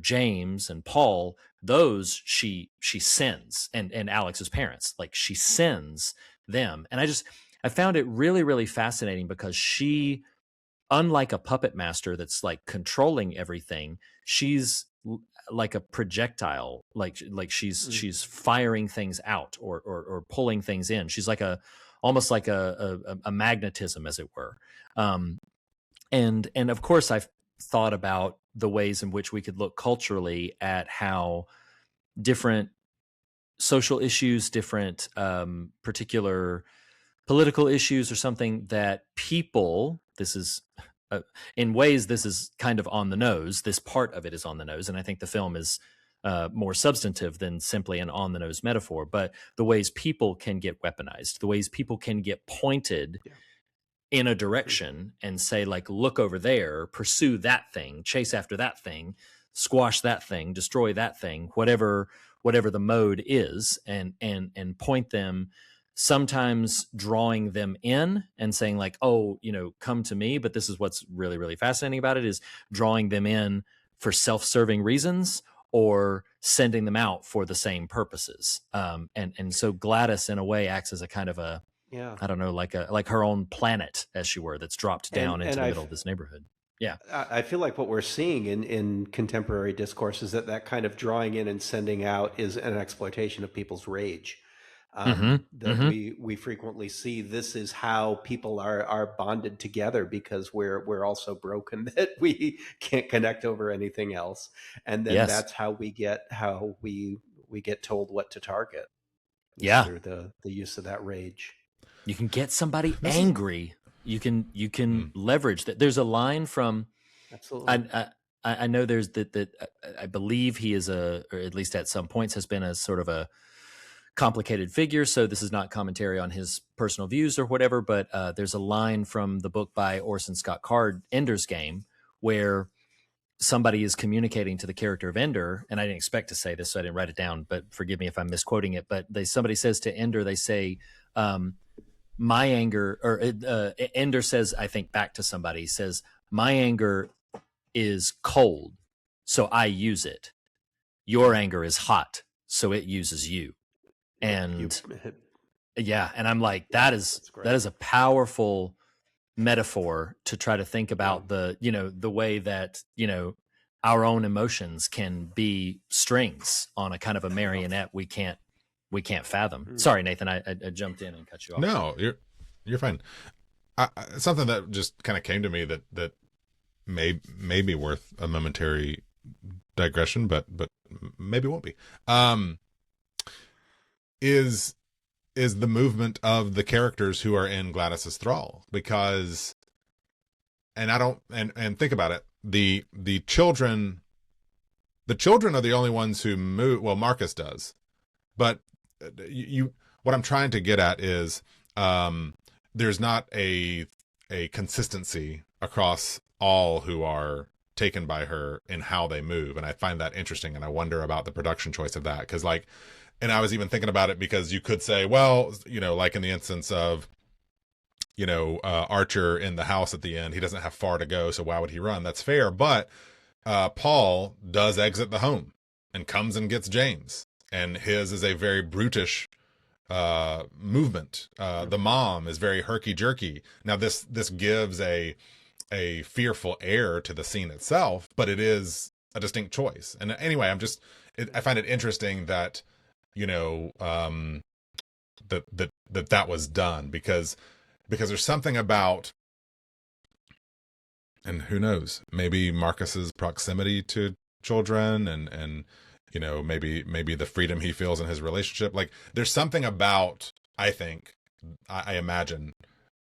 James and Paul, those she sends, and Alex's parents, like she sends them. And I found it really, really fascinating because she, unlike a puppet master that's like controlling everything, she's like a projectile, like she's firing things out or pulling things in. She's like almost like a magnetism, as it were. And of course I've thought about the ways in which we could look culturally at how different social issues, different particular political issues or something that people, this is in ways, this is kind of on the nose. This part of it is on the nose. And I think the film is more substantive than simply an on the nose metaphor, but the ways people can get weaponized, the ways people can get pointed in a direction and say, like, look over there, pursue that thing, chase after that thing, squash that thing, destroy that thing, whatever the mode is, and point them, sometimes drawing them in and saying like, oh, come to me. But this is what's really, really fascinating about it, is drawing them in for self-serving reasons or sending them out for the same purposes. And so Gladys in a way acts as a kind of a, I don't know, like her own planet, as she were, that's dropped down into the middle of this neighborhood. Yeah. I feel like what we're seeing in contemporary discourse is that kind of drawing in and sending out is an exploitation of people's rage. We frequently see this is how people are bonded together because we're all so broken that we can't connect over anything else, and then that's how we get told what to target. Through the use of that rage. You can get somebody angry. You can leverage that. There's a line from absolutely. I know there's that I believe he is or at least at some points has been a sort of a complicated figure, so this is not commentary on his personal views or whatever, but there's a line from the book by Orson Scott Card, Ender's Game, where somebody is communicating to the character of Ender, and I didn't expect to say this, so I didn't write it down, but forgive me if I'm misquoting it, but somebody says to Ender, they say, my anger, or Ender says, I think back to somebody, says, my anger is cold, so I use it. Your anger is hot, so it uses you. And and I'm like, that is a powerful metaphor to try to think about the way that our own emotions can be strings on a kind of a marionette we can't fathom. Sorry, Nathan, I jumped in and cut you off. No, you're fine. Something that just kind of came to me that may be worth a momentary digression, but maybe won't be. Is is the movement of the characters who are in Gladys's thrall, because, and I don't, and think about it, the children are the only ones who move. Well, Marcus does, but what I'm trying to get at is, there's not a consistency across all who are taken by her in how they move. And I find that interesting. And I wonder about the production choice of that. Cause like, and I was even thinking about it because you could say, well, like in the instance of, Archer in the house at the end, he doesn't have far to go. So why would he run? That's fair. But, Paul does exit the home and comes and gets James, and his is a very brutish, movement. The mom is very herky jerky. Now this gives a fearful air to the scene itself, but it is a distinct choice. And anyway, I find it interesting that, that was done because there's something about, and who knows, maybe Marcus's proximity to children and maybe the freedom he feels in his relationship. Like there's something about, I imagine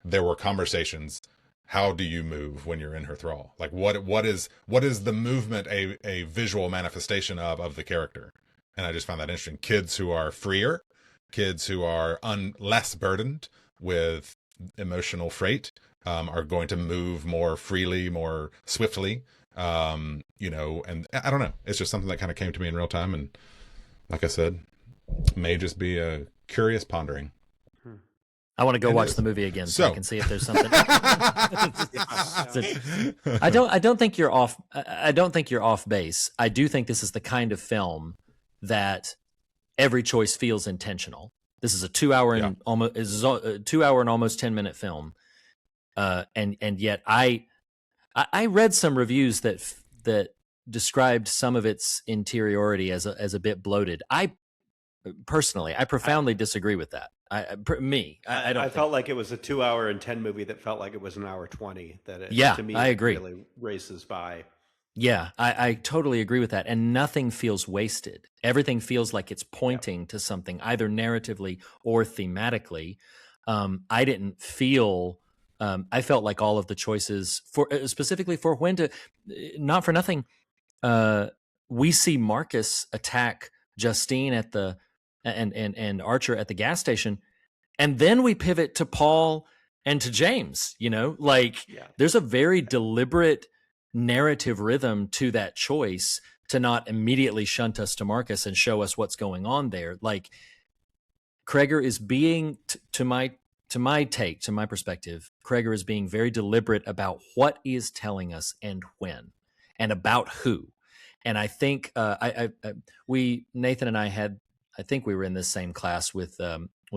there were conversations. How do you move when you're in her thrall? Like what is the movement a visual manifestation of the character? And I just found that interesting. Kids who are freer, kids who are less burdened with emotional freight, are going to move more freely, more swiftly. And I don't know. It's just something that kind of came to me in real time. And like I said, may just be a curious pondering. I want to go watch the movie again so I can see if there's something. I don't think you're off. I don't think you're off base. I do think this is the kind of film that every choice feels intentional. This is a 2 hour and almost 2 hour and almost 10-minute film. And yet I read some reviews that described some of its interiority as a bit bloated. I profoundly disagree with that. I felt like it was a 2 hour and 10 movie that felt like it was an hour 20. To me, I agree. Really races by. Yeah, I totally agree with that. And nothing feels wasted. Everything feels like it's pointing to something, either narratively or thematically. I didn't feel. I felt like all of the choices specifically for when to, not for nothing. We see Marcus attack Justine at the and Archer at the gas station, and then we pivot to Paul and to James. There's a very deliberate narrative rhythm to that choice to not immediately shunt us to Marcus and show us what's going on there. Like Cregger is being, to my perspective, Cregger is being very deliberate about what he is telling us and when, and about who. And I think Nathan and I think we were in this same class with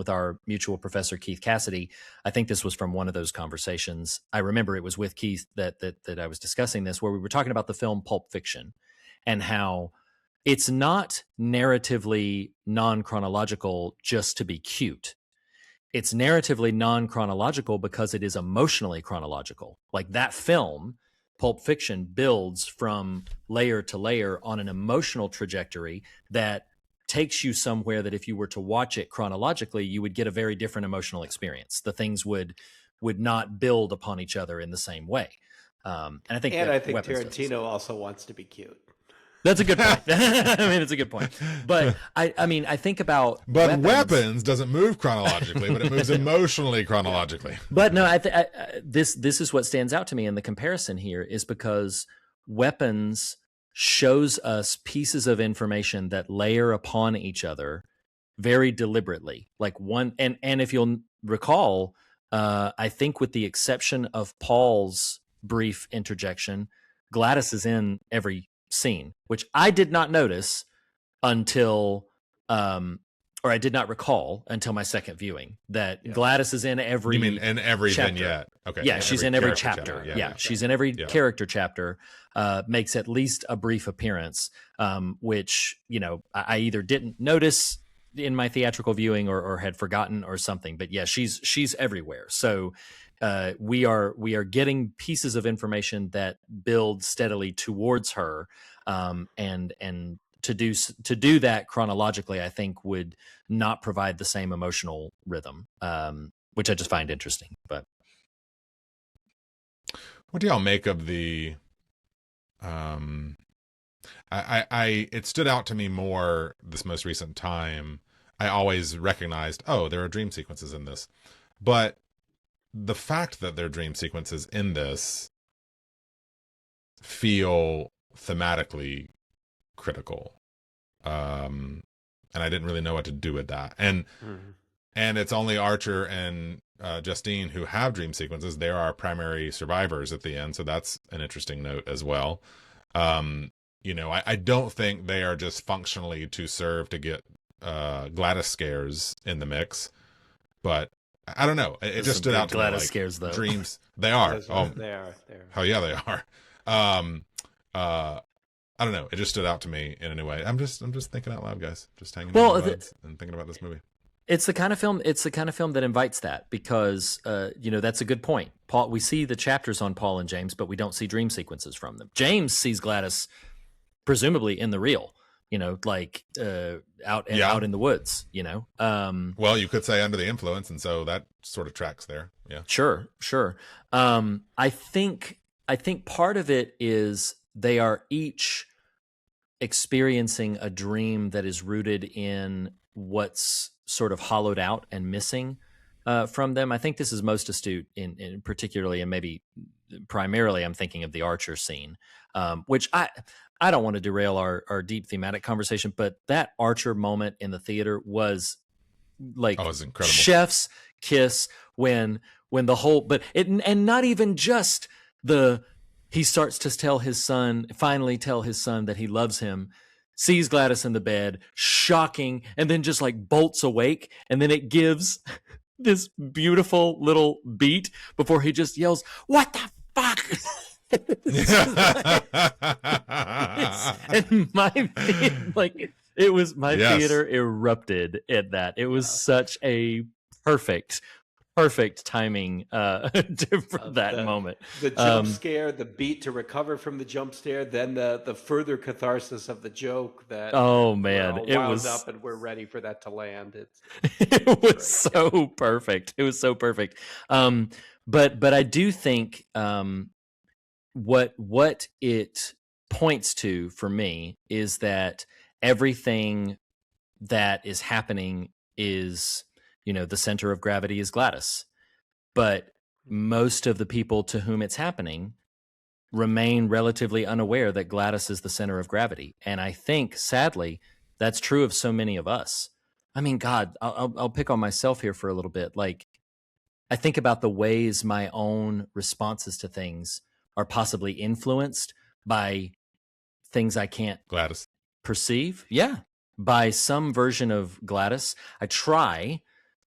our mutual professor Keith Cassidy. I think this was from one of those conversations. I remember it was with Keith that I was discussing this, where we were talking about the film Pulp Fiction and how it's not narratively non-chronological just to be cute. It's narratively non-chronological because it is emotionally chronological. Like that film, Pulp Fiction, builds from layer to layer on an emotional trajectory that takes you somewhere that if you were to watch it chronologically, you would get a very different emotional experience. The things would not build upon each other in the same way. And I think Tarantino also wants to be cute. That's a good point. It's a good point. But I think about Weapons doesn't move chronologically, but it moves emotionally chronologically. But no, this is what stands out to me in the comparison here is because Weapons shows us pieces of information that layer upon each other very deliberately. Like one, and if you'll recall, I think with the exception of Paul's brief interjection, Gladys is in every scene, which I did not notice until, or I did not recall until my second viewing that Gladys is in every. You mean in every chapter. vignette? Okay. Yeah, she's in every chapter. Yeah, she's in every character chapter. Makes at least a brief appearance, which I either didn't notice in my theatrical viewing or had forgotten or something. But yeah, she's everywhere. So we are getting pieces of information that build steadily towards her, and to do that chronologically, I think would not provide the same emotional rhythm, which I just find interesting. But what do y'all make of the? It stood out to me more this most recent time. I always recognized, oh, there are dream sequences in this, but the fact that there are dream sequences in this feel thematically critical, and I didn't really know what to do with that. And it's only Archer and Justine who have dream sequences. They are our primary survivors at the end, so that's an interesting note as well. I don't think they are just functionally to serve to get Gladys scares in the mix, but I don't know. It just stood out to me. Gladys scares, though. Dreams. They are. They are. Hell yeah, they are. I don't know. It just stood out to me in a way. I'm just thinking out loud, guys. Just hanging out and thinking about this movie. It's the kind of film. It's the kind of film that invites that because, that's a good point. Paul, we see the chapters on Paul and James, but we don't see dream sequences from them. James sees Gladys, presumably in the real, out in the woods. Well, you could say under the influence, and so that sort of tracks there. Yeah, sure. I think part of it is they are each experiencing a dream that is rooted in what's sort of hollowed out and missing from them. I think this is most astute in particularly, and maybe primarily, I'm thinking of the Archer scene, which I don't want to derail our deep thematic conversation, but that Archer moment in the theater was like was incredible. Chef's kiss when the whole, and not even just he starts to finally tell his son that he loves him, sees Gladys in the bed, shocking, and then just like bolts awake. And then it gives this beautiful little beat before he just yells, "What the fuck?" And my theater erupted at that. It was such a perfect timing for that moment. The jump scare, the beat to recover from the jump scare, then the further catharsis of the joke that it was up and we're ready for that to land. It was so perfect. It was so perfect. But I do think what it points to for me is that everything that is happening is, the center of gravity is Gladys, but most of the people to whom it's happening remain relatively unaware that Gladys is the center of gravity. And I think, sadly, that's true of so many of us. I mean, God, I'll pick on myself here for a little bit. Like, I think about the ways my own responses to things are possibly influenced by things I can't perceive. Yeah. By some version of Gladys. I try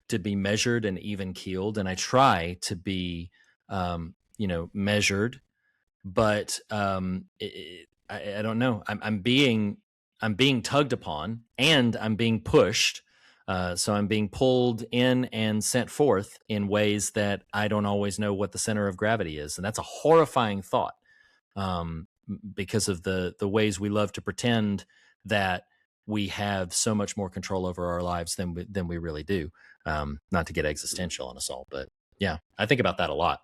to be measured and even keeled, and I try to be, measured, but I don't know. I'm being tugged upon, and I'm being pushed. So I'm being pulled in and sent forth in ways that I don't always know what the center of gravity is, and that's a horrifying thought, because of the ways we love to pretend that we have so much more control over our lives than we really do. Not to get existential on us all, but yeah, I think about that a lot.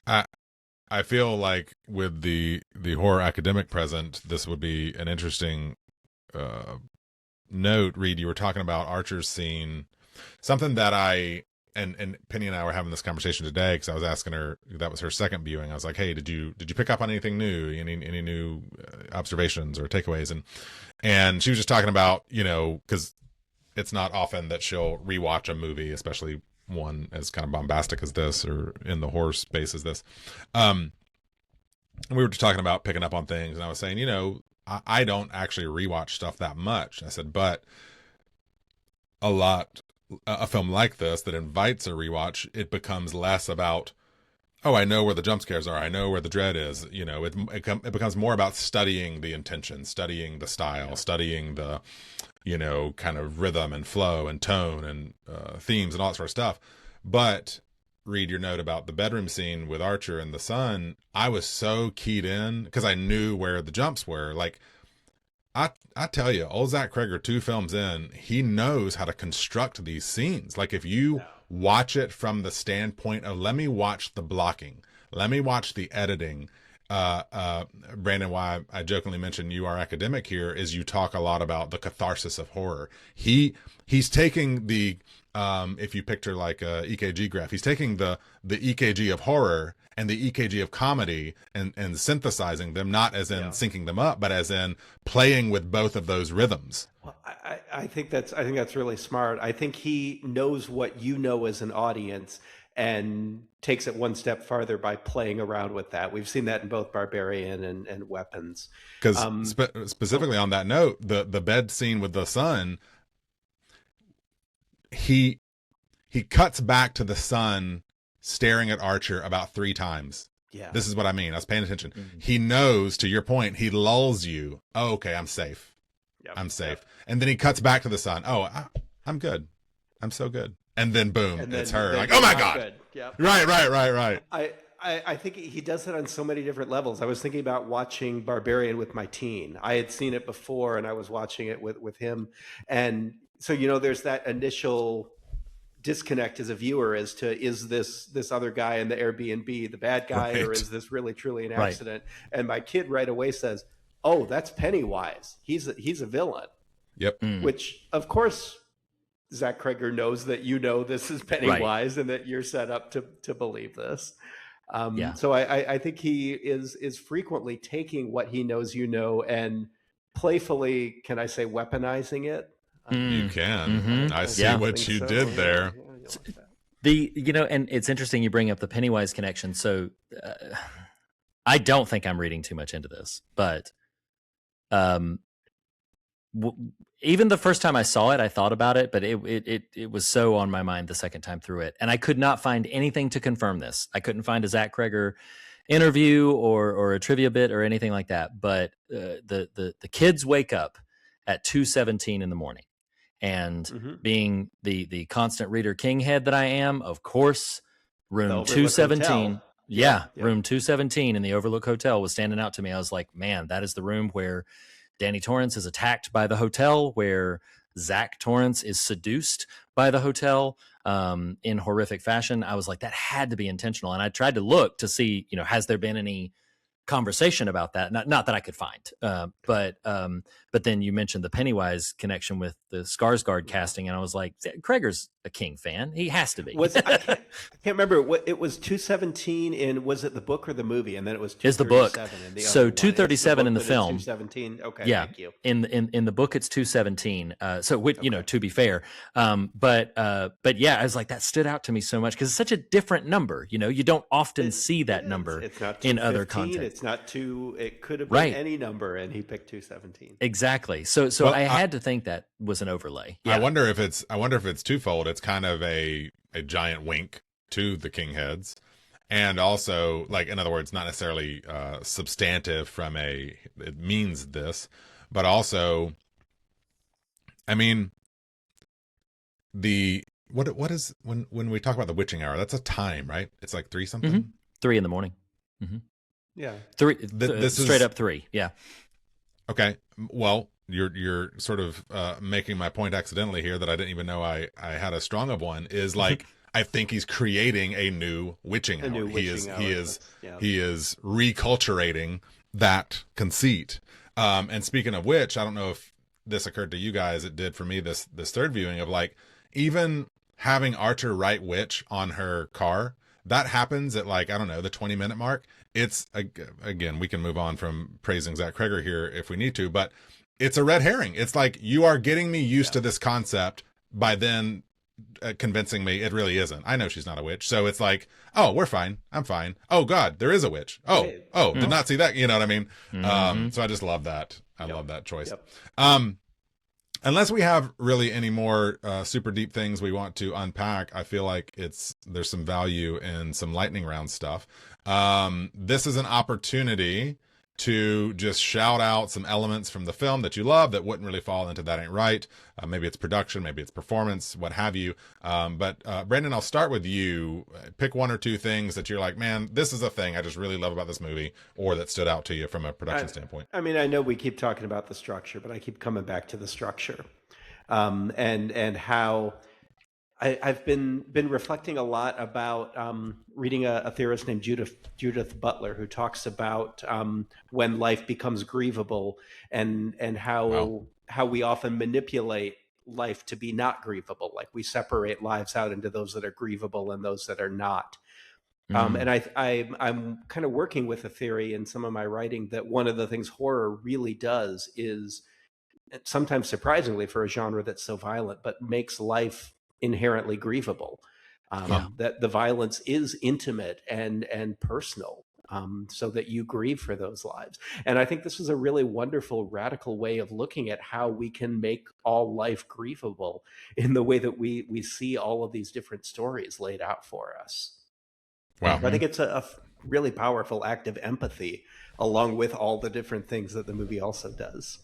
I feel like with the horror academic present, this would be an interesting note. Reed, you were talking about Archer's scene, something that and Penny and I were having this conversation today because I was asking her, that was her second viewing. I was like, hey, did you pick up on anything new? Any new observations or takeaways? And she was just talking about, because it's not often that she'll rewatch a movie, especially one as kind of bombastic as this or in the horror space as this. And we were just talking about picking up on things, and I was saying, I don't actually rewatch stuff that much. I said, but a film like this that invites a rewatch, it becomes less about, oh, I know where the jump scares are, I know where the dread is. It becomes more about studying the intention, studying the style, studying the, kind of rhythm and flow and tone and themes and all that sort of stuff. But read your note about the bedroom scene with Archer and the son, I was so keyed in because I knew where the jumps were. Like, I tell you, old Zach Cregger, 2 films in, he knows how to construct these scenes. Like, if you watch it from the standpoint of, let me watch the blocking, let me watch the editing. Brandon, why I jokingly mentioned you are academic here is you talk a lot about the catharsis of horror. He's taking the, if you picture like a EKG graph, he's taking the EKG of horror and the EKG of comedy and synthesizing them, not as in syncing them up, but as in playing with both of those rhythms. Well, I think that's really smart. I think he knows what you know as an audience and takes it one step farther by playing around with that. We've seen that in both Barbarian and Weapons. Because specifically on that note, the bed scene with the son, he cuts back to the son staring at Archer about 3 times. Yeah. This is what I mean. I was paying attention. Mm-hmm. He knows, to your point, he lulls you. Oh, okay, I'm safe. Yep. I'm safe. Yep. And then he cuts back to the son. Oh, I'm good. I'm so good. And then boom, it's her. Like, oh my God. Yep. Right. I think he does it on so many different levels. I was thinking about watching Barbarian with my teen. I had seen it before and I was watching it with him. And so, there's that initial disconnect as a viewer as to, is this other guy in the Airbnb the bad guy, or is this really truly an accident? Right. And my kid right away says, oh, that's Pennywise. He's a villain. Yep. Which, of course, Zach Cregger knows that this is Pennywise, and that you're set up to believe this. So I think he is frequently taking what he knows and playfully, can I say, weaponizing it? You can. Mm-hmm. I see what you did there. And it's interesting you bring up the Pennywise connection. So I don't think I'm reading too much into this, but even the first time I saw it, I thought about it, but it was so on my mind the second time through it, and I could not find anything to confirm this. I couldn't find a Zach Cregger interview or a trivia bit or anything like that. But the kids wake up at 2:17 in the morning, and being the constant reader king head that I am, of course, room 217. Yeah, room 217 in the Overlook Hotel was standing out to me. I was like, man, that is the room where Danny Torrance is attacked by the hotel, where Zach Torrance is seduced by the hotel in horrific fashion. I was like, that had to be intentional. And I tried to look to see, has there been any conversation about that? Not that I could find, but then you mentioned the Pennywise connection with the Skarsgård casting, and I was like, Cregger's a King fan. He has to be. I can't remember what it was. 217 in, was it the book or the movie? And then it was 237. Is the book. So 237 in the film. 217. Okay. Yeah. Thank you. In the book, it's 217. To be fair, but yeah, I was like, that stood out to me so much because it's such a different number. You don't often see that number in other content. It's not two. It could have been any number, and he picked 217. Exactly. So I had to think that was an overlay. Yeah. I wonder if it's twofold. It's kind of a giant wink to the King heads, and also, like, in other words, not necessarily substantive from it means this, but also, I mean, what is when we talk about the witching hour? That's a time, right? It's like 3 something. Mm-hmm. 3 in the morning. Mm-hmm. Yeah. 3. This straight up 3. Yeah. Okay. Well, you're sort of making my point accidentally here that I didn't even know I had a strong of one, is like, I think he's creating a new witching hour. He is reculturating that conceit. And speaking of which, I don't know if this occurred to you guys. It did for me this third viewing of, like, even having Archer write witch on her car. That happens at, like, I don't know, the 20-minute mark. It's, again, we can move on from praising Zach Cregger here if we need to, but it's a red herring. It's like, you are getting me used to this concept by then convincing me it really isn't. I know she's not a witch. So it's like, oh, we're fine. I'm fine. Oh, God, there is a witch. Did not see that. You know what I mean? Mm-hmm. So I just love that. I love that choice. Yep. Unless we have really any more super deep things we want to unpack, I feel like there's some value in some lightning round stuff. This is an opportunity to just shout out some elements from the film that you love that wouldn't really fall into That Ain't Right. Maybe it's production, maybe it's performance, what have you. But Brandon, I'll start with you. Pick one or two things that you're like, man, this is a thing I just really love about this movie, or that stood out to you from a production standpoint. I mean, I know we keep talking about the structure, but I keep coming back to the structure, and how I've been reflecting a lot about reading a theorist named Judith Butler, who talks about when life becomes grievable, and how we often manipulate life to be not grievable. Like we separate lives out into those that are grievable and those that are not. And I'm kind of working with a theory in some of my writing that one of the things horror really does is, sometimes surprisingly for a genre that's so violent, but makes life inherently grievable. That the violence is intimate and personal, so that you grieve for those lives. And I think this is a really wonderful, radical way of looking at how we can make all life grievable in the way that we see all of these different stories laid out for us. Wow. I think it's a really powerful act of empathy, along with all the different things that the movie also does.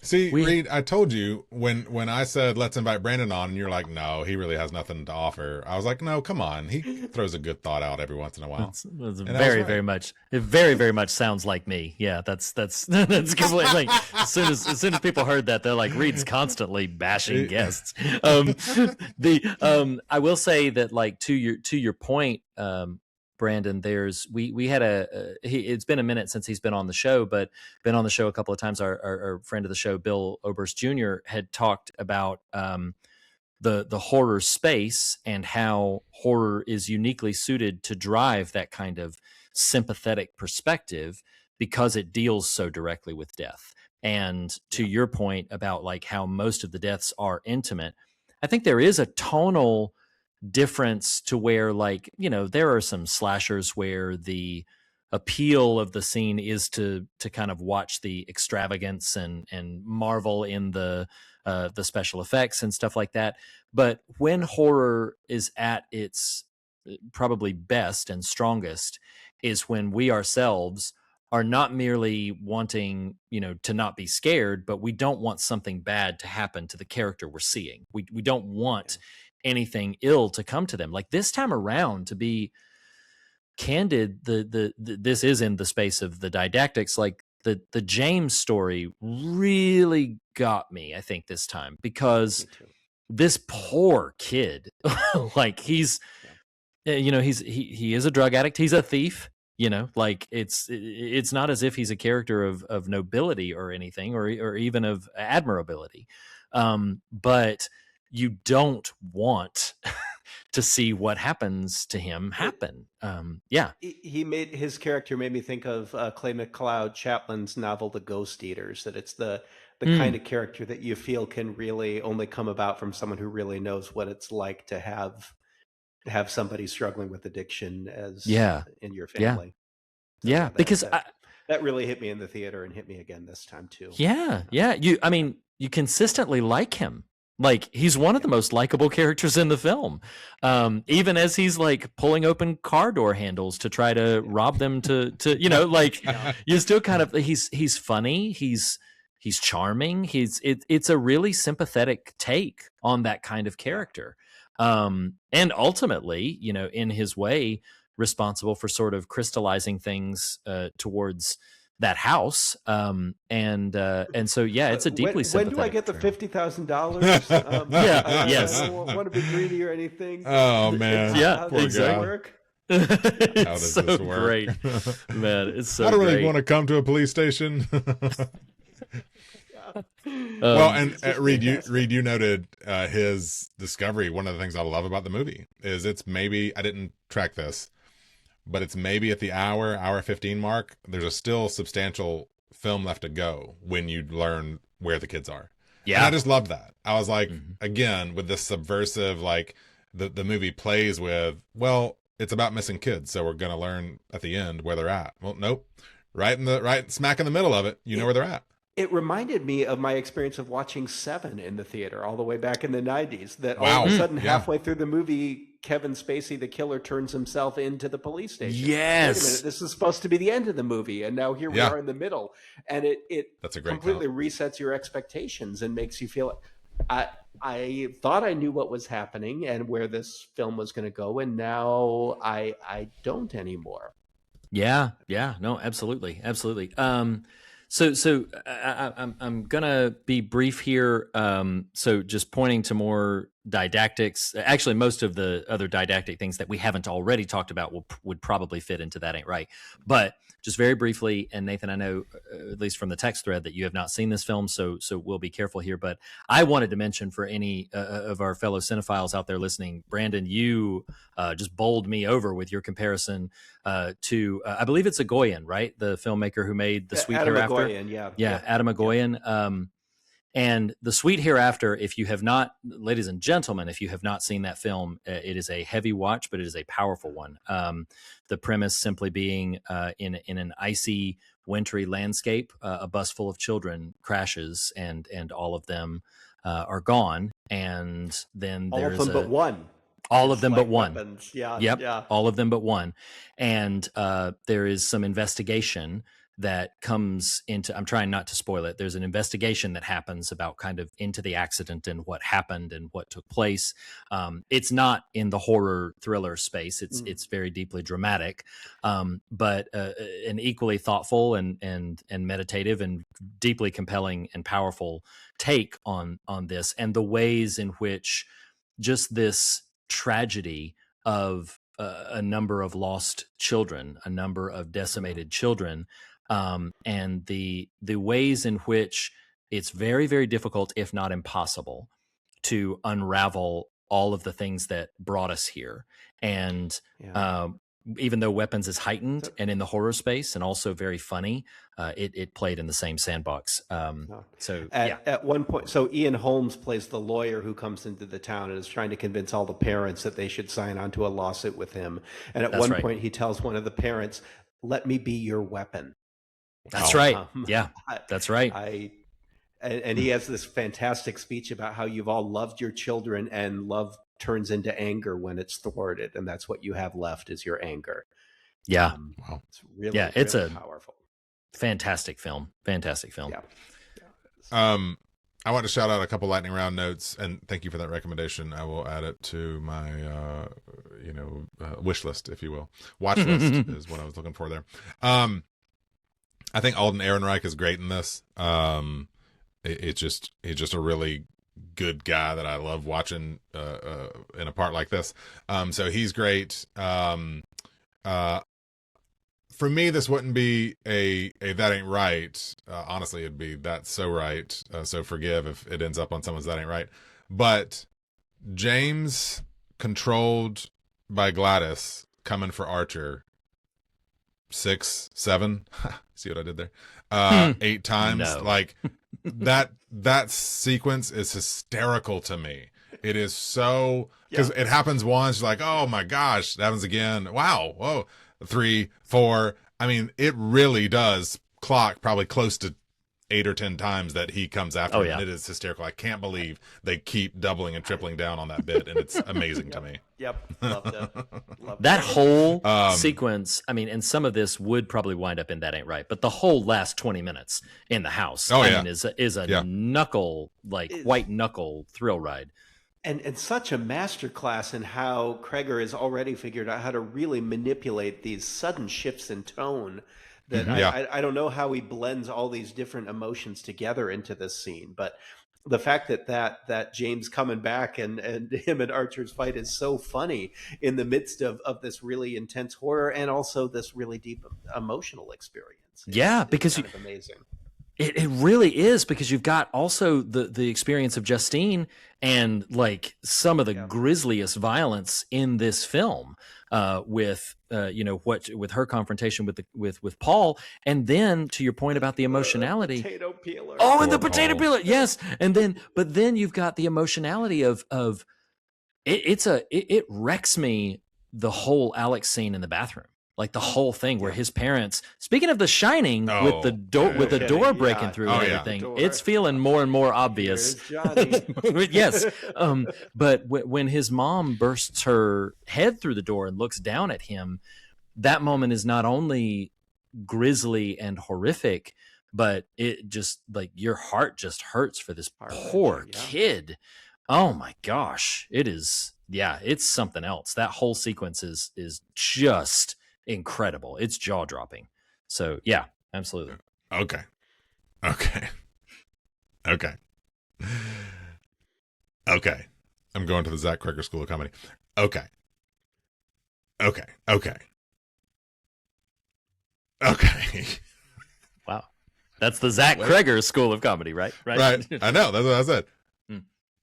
See, Reed, I told you when I said let's invite Brandon on, and you're like, no, he really has nothing to offer. I was like, no, come on, he throws a good thought out every once in a while. That's very much. It very much sounds like me. Yeah, that's completely. Like, as soon as people heard that, they're like, Reed's constantly bashing guests. I will say that, like, to your point, Brandon, we had it's been a minute since he's been on the show, but been on the show a couple of times. Our friend of the show, Bill Oberst Jr., had talked about the horror space and how horror is uniquely suited to drive that kind of sympathetic perspective because it deals so directly with death. And to your point about like how most of the deaths are intimate, I think there is a tonal difference to where, like, you know, there are some slashers where the appeal of the scene is to kind of watch the extravagance and marvel in the special effects and stuff like that. But when horror is at its probably best and strongest is when we ourselves are not merely wanting, you know, to not be scared, but we don't want something bad to happen to the character we're seeing. We don't want anything ill to come to them. Like this time around, to be candid, this is in the space of the didactics. Like the James story really got me, I think, this time, because this poor kid, like he is a drug addict, he's a thief, you know, like it's not as if he's a character of nobility or anything, or even of admirability, but you don't want to see what happens to him happen. He made his character made me think of Clay McLeod Chaplin's novel The Ghost Eaters, that it's the kind of character that you feel can really only come about from someone who really knows what it's like to have somebody struggling with addiction as in your family. So because that really hit me in the theater and hit me again this time too. You consistently like him. Like, he's one of the most likable characters in the film. Even as he's like pulling open car door handles to try to rob them to you know, like you still kind of, he's funny, he's charming, it's a really sympathetic take on that kind of character. And ultimately, you know, in his way, responsible for sort of crystallizing things towards that house, and so it's a deeply sympathetic. When do I get the $50,000? Yes. I don't want to be greedy or anything. Oh man, how does that work? It's so great, man. It's so. I don't really great. want to come to a police station. Well, and Reed, you noted his discovery. One of the things I love about the movie is it's maybe, I didn't track this, but it's maybe at the hour 15 mark, there's a still substantial film left to go when you learn where the kids are. Yeah. And I just loved that. I was like, again, with this subversive, like the movie plays with, well, it's about missing kids, so we're going to learn at the end where they're at. Well, nope. Right smack in the middle of it, you know where they're at. It reminded me of my experience of watching Seven in the theater all the way back in the 90s, that all of a sudden halfway through the movie, Kevin Spacey, the killer, turns himself into the police station. Yes. Wait a minute, this is supposed to be the end of the movie, and now here we are in the middle. And it That's a great completely resets your expectations and makes you feel, I thought I knew what was happening and where this film was going to go, and now I don't anymore. Yeah, no, absolutely. So I'm gonna be brief here. So just pointing to more didactics. Actually, most of the other didactic things that we haven't already talked about would probably fit into that ain't right. But just very briefly, and Nathan, I know at least from the text thread that you have not seen this film, so we'll be careful here. But I wanted to mention for any of our fellow cinephiles out there listening, Brandon, you just bowled me over with your comparison to I believe it's Agoyan, right? The filmmaker who made The Sweet Adam Hereafter. Yeah, Adam Agoyan. And The Sweet Hereafter, if you have not, ladies and gentlemen, if you have not seen that film, it is a heavy watch, but it is a powerful one. The premise simply being in an icy, wintry landscape, a bus full of children crashes, and all of them are gone. And then all there's of them but one. All of them but one. Weapons. Yeah. Yep. Yeah. All of them but one. And there is some investigation that comes into, I'm trying not to spoil it. There's an investigation that happens about kind of into the accident and what happened and what took place. It's not in the horror thriller space. It's very deeply dramatic, but an equally thoughtful and meditative and deeply compelling and powerful take on this, and the ways in which just this tragedy of a number of lost children, a number of decimated children, and the ways in which it's very, very difficult, if not impossible, to unravel all of the things that brought us here. And even though Weapons is heightened and in the horror space and also very funny, it played in the same sandbox. At one point, so Ian Holmes plays the lawyer who comes into the town and is trying to convince all the parents that they should sign on to a lawsuit with him. And at one point, he tells one of the parents, "Let me be your weapon." That's right. Yeah, that's right. And he has this fantastic speech about how you've all loved your children, and love turns into anger when it's thwarted, and that's what you have left is your anger. Yeah. Wow. It's really powerful. Fantastic film. Yeah. I want to shout out a couple lightning round notes, and thank you for that recommendation. I will add it to my wish list, if you will. Watch list is what I was looking for there. I think Alden Ehrenreich is great in this. He's just a really good guy that I love watching in a part like this. So he's great. For me, this wouldn't be a That Ain't Right. Honestly, it'd be That's So Right. So forgive if it ends up on someone's That Ain't Right. But James, controlled by Gladys, coming for Archer 6, 7. See what I did there? 8 times. No. Like that sequence is hysterical to me. It is so, because it happens once, like, oh my gosh, it happens again. Wow. Whoa. 3, 4. I mean, it really does clock probably close to 8 or 10 times that he comes after him. And it is hysterical. I can't believe they keep doubling and tripling down on that bit, and it's amazing to me. Yep, loved it. That whole sequence, I mean, and some of this would probably wind up in That Ain't Right, but the whole last 20 minutes in the house, is a knuckle, white knuckle thrill ride. And such a masterclass in how Cregger has already figured out how to really manipulate these sudden shifts in tone that I don't know how he blends all these different emotions together into this scene. But the fact that James coming back and him and Archer's fight is so funny in the midst of this really intense horror and also this really deep emotional experience. Because kind of amazing. It really is, because you've got also the experience of Justine and like some of the grisliest violence in this film with her confrontation with Paul, and then to your point about the emotionality, potato peeler. Oh, and the potato peeler, yes, but then you've got the emotionality of it wrecks me, the whole Alex scene in the bathroom. Like the whole thing where his parents, speaking of The Shining, with the door, yeah. with the door breaking through and everything, it's feeling more and more obvious. Yes. But when his mom bursts her head through the door and looks down at him, that moment is not only grisly and horrific, but it just like your heart just hurts for this poor kid. Oh my gosh. It is. Yeah, it's something else. That whole sequence is just incredible. It's jaw-dropping. So yeah, absolutely. Okay. I'm going to the Zach Cregger School of Comedy. Okay. Wow. That's the Zach Cregger School of Comedy, right? Right. I know. That's what I said.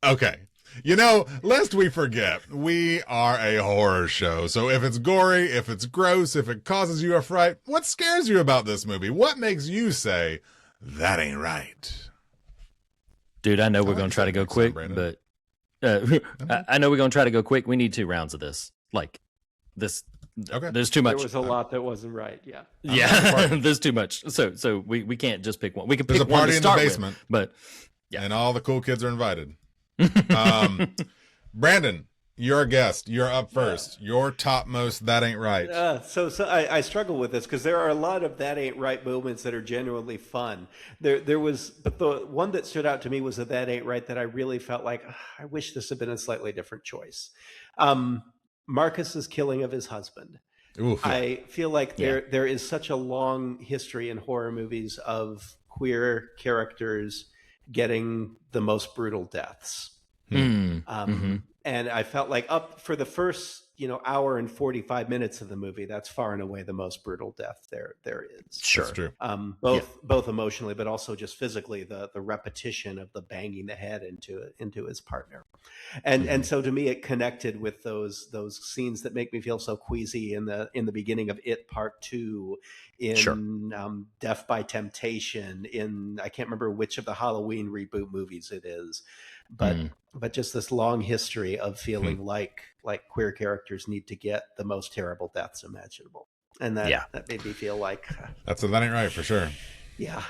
Okay. You know, lest we forget, we are a horror show. So if it's gory, if it's gross, if it causes you a fright, what scares you about this movie? What makes you say, that ain't right? Dude, I know we're going to try to go quick, but I know we're going to try to go quick. We need 2 rounds of this. Like this. Okay. There's too much. There was a lot that wasn't right. Yeah. Yeah. There's too much. So we can't just pick one. We can pick one to start with, but yeah. And all the cool kids are invited. Brandon, you're a guest. You're up first. Your topmost that ain't right. So I struggle with this because there are a lot of that ain't right moments that are genuinely fun. There was, but the one that stood out to me was that ain't right that I really felt like I wish this had been a slightly different choice. Marcus's killing of his husband. Oof. I feel like there is such a long history in horror movies of queer characters getting the most brutal deaths. And I felt like up for the first, hour and 45 minutes of the movie, that's far and away the most brutal death there is. Sure. That's true. Both emotionally, but also just physically, the repetition of the banging the head into his partner. And so to me, it connected with those scenes that make me feel so queasy in the beginning of It Part 2, in Death by Temptation, in I can't remember which of the Halloween reboot movies it is, but just this long history of feeling like queer characters need to get the most terrible deaths imaginable, and that made me feel like that ain't right for sure. Yeah.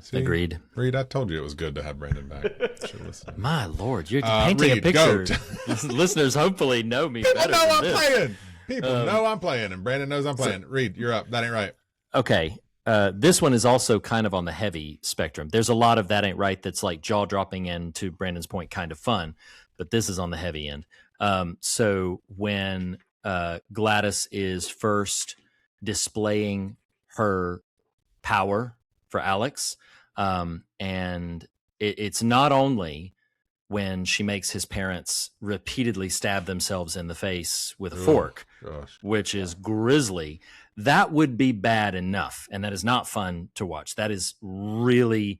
See, agreed. Reed, I told you it was good to have Brandon back. My Lord, you're painting a picture. Listeners hopefully know me better than this. Playing. People know I'm playing, and Brandon knows I'm playing. Reed, you're up. That ain't right. Okay. This one is also kind of on the heavy spectrum. There's a lot of that ain't right that's like jaw-dropping and, to Brandon's point, kind of fun, but this is on the heavy end. So when Gladys is first displaying her power for Alex, and it's not only when she makes his parents repeatedly stab themselves in the face with a fork, which is grisly. That would be bad enough, and that is not fun to watch. That is really,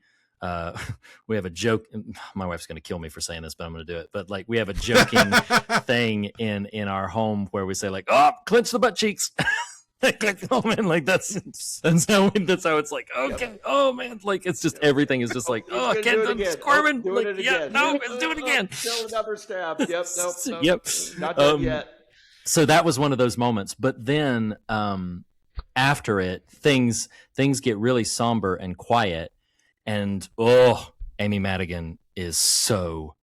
we have a joke. My wife's going to kill me for saying this, but I'm going to do it. But like, we have a joking thing in our home where we say like, "Oh, clench the butt cheeks." Oh man, like that's how it's like. Okay, oh man, like it's just everything is just like, oh, I can't do squirming. Like, let's do it again. Still another stab. Yep, nope. Yep, not done yet. So that was one of those moments. But then after it, things get really somber and quiet, and Amy Madigan is so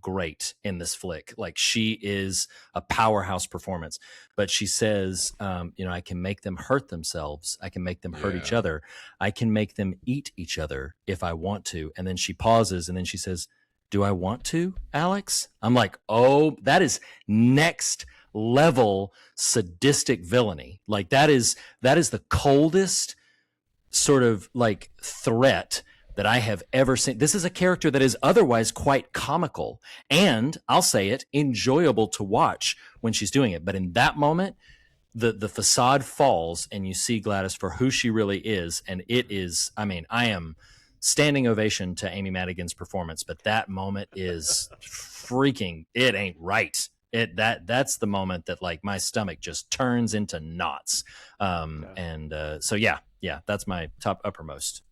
great in this flick. Like, she is a powerhouse performance. But she says, I can make them hurt themselves. I can make them hurt each other. I can make them eat each other if I want to. And then she pauses, and then she says, "Do I want to, Alex?" I'm like, oh, that is next level sadistic villainy. Like, that is the coldest sort of like threat that I have ever seen. This is a character that is otherwise quite comical and, I'll say it, enjoyable to watch when she's doing it. But in that moment, the facade falls and you see Gladys for who she really is. And it is, I am standing ovation to Amy Madigan's performance, but that moment is freaking, it ain't right. That's the moment that like my stomach just turns into knots. So yeah, that's my top uppermost.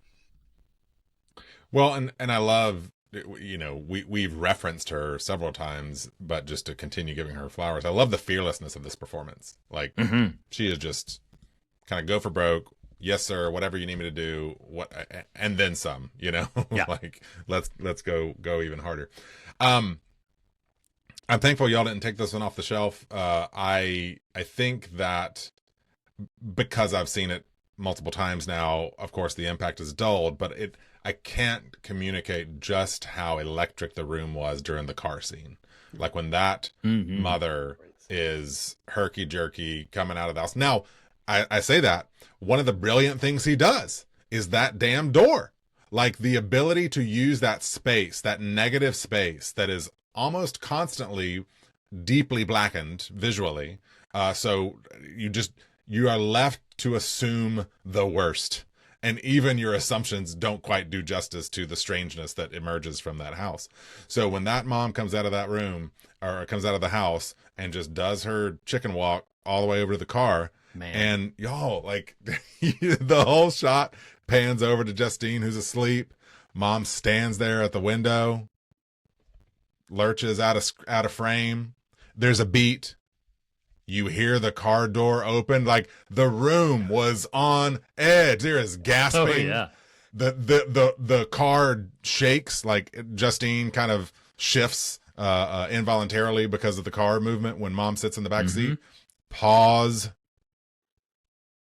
Well, and I love you know, we've referenced her several times, but just to continue giving her flowers. I love the fearlessness of this performance. Like she is just kind of go for broke. Yes, sir. Whatever you need me to do, and then some. You know, like let's go even harder. I'm thankful y'all didn't take this one off the shelf. I think that because I've seen it multiple times now, of course the impact is dulled, but I can't communicate just how electric the room was during the car scene. Like when that mother is herky jerky coming out of the house. Now, I say that one of the brilliant things he does is that damn door. Like the ability to use that space, that negative space that is almost constantly deeply blackened visually. So you are left to assume the worst. And even your assumptions don't quite do justice to the strangeness that emerges from that house. So when that mom comes out of that room or comes out of the house and just does her chicken walk all the way over to the car, man, and y'all, like the whole shot pans over to Justine, who's asleep. Mom stands there at the window, lurches out of frame. There's a beat. You hear the car door open. Like the room was on edge. There is gasping. Oh, yeah. The car shakes. Like Justine kind of shifts involuntarily because of the car movement when mom sits in the back seat. Pause.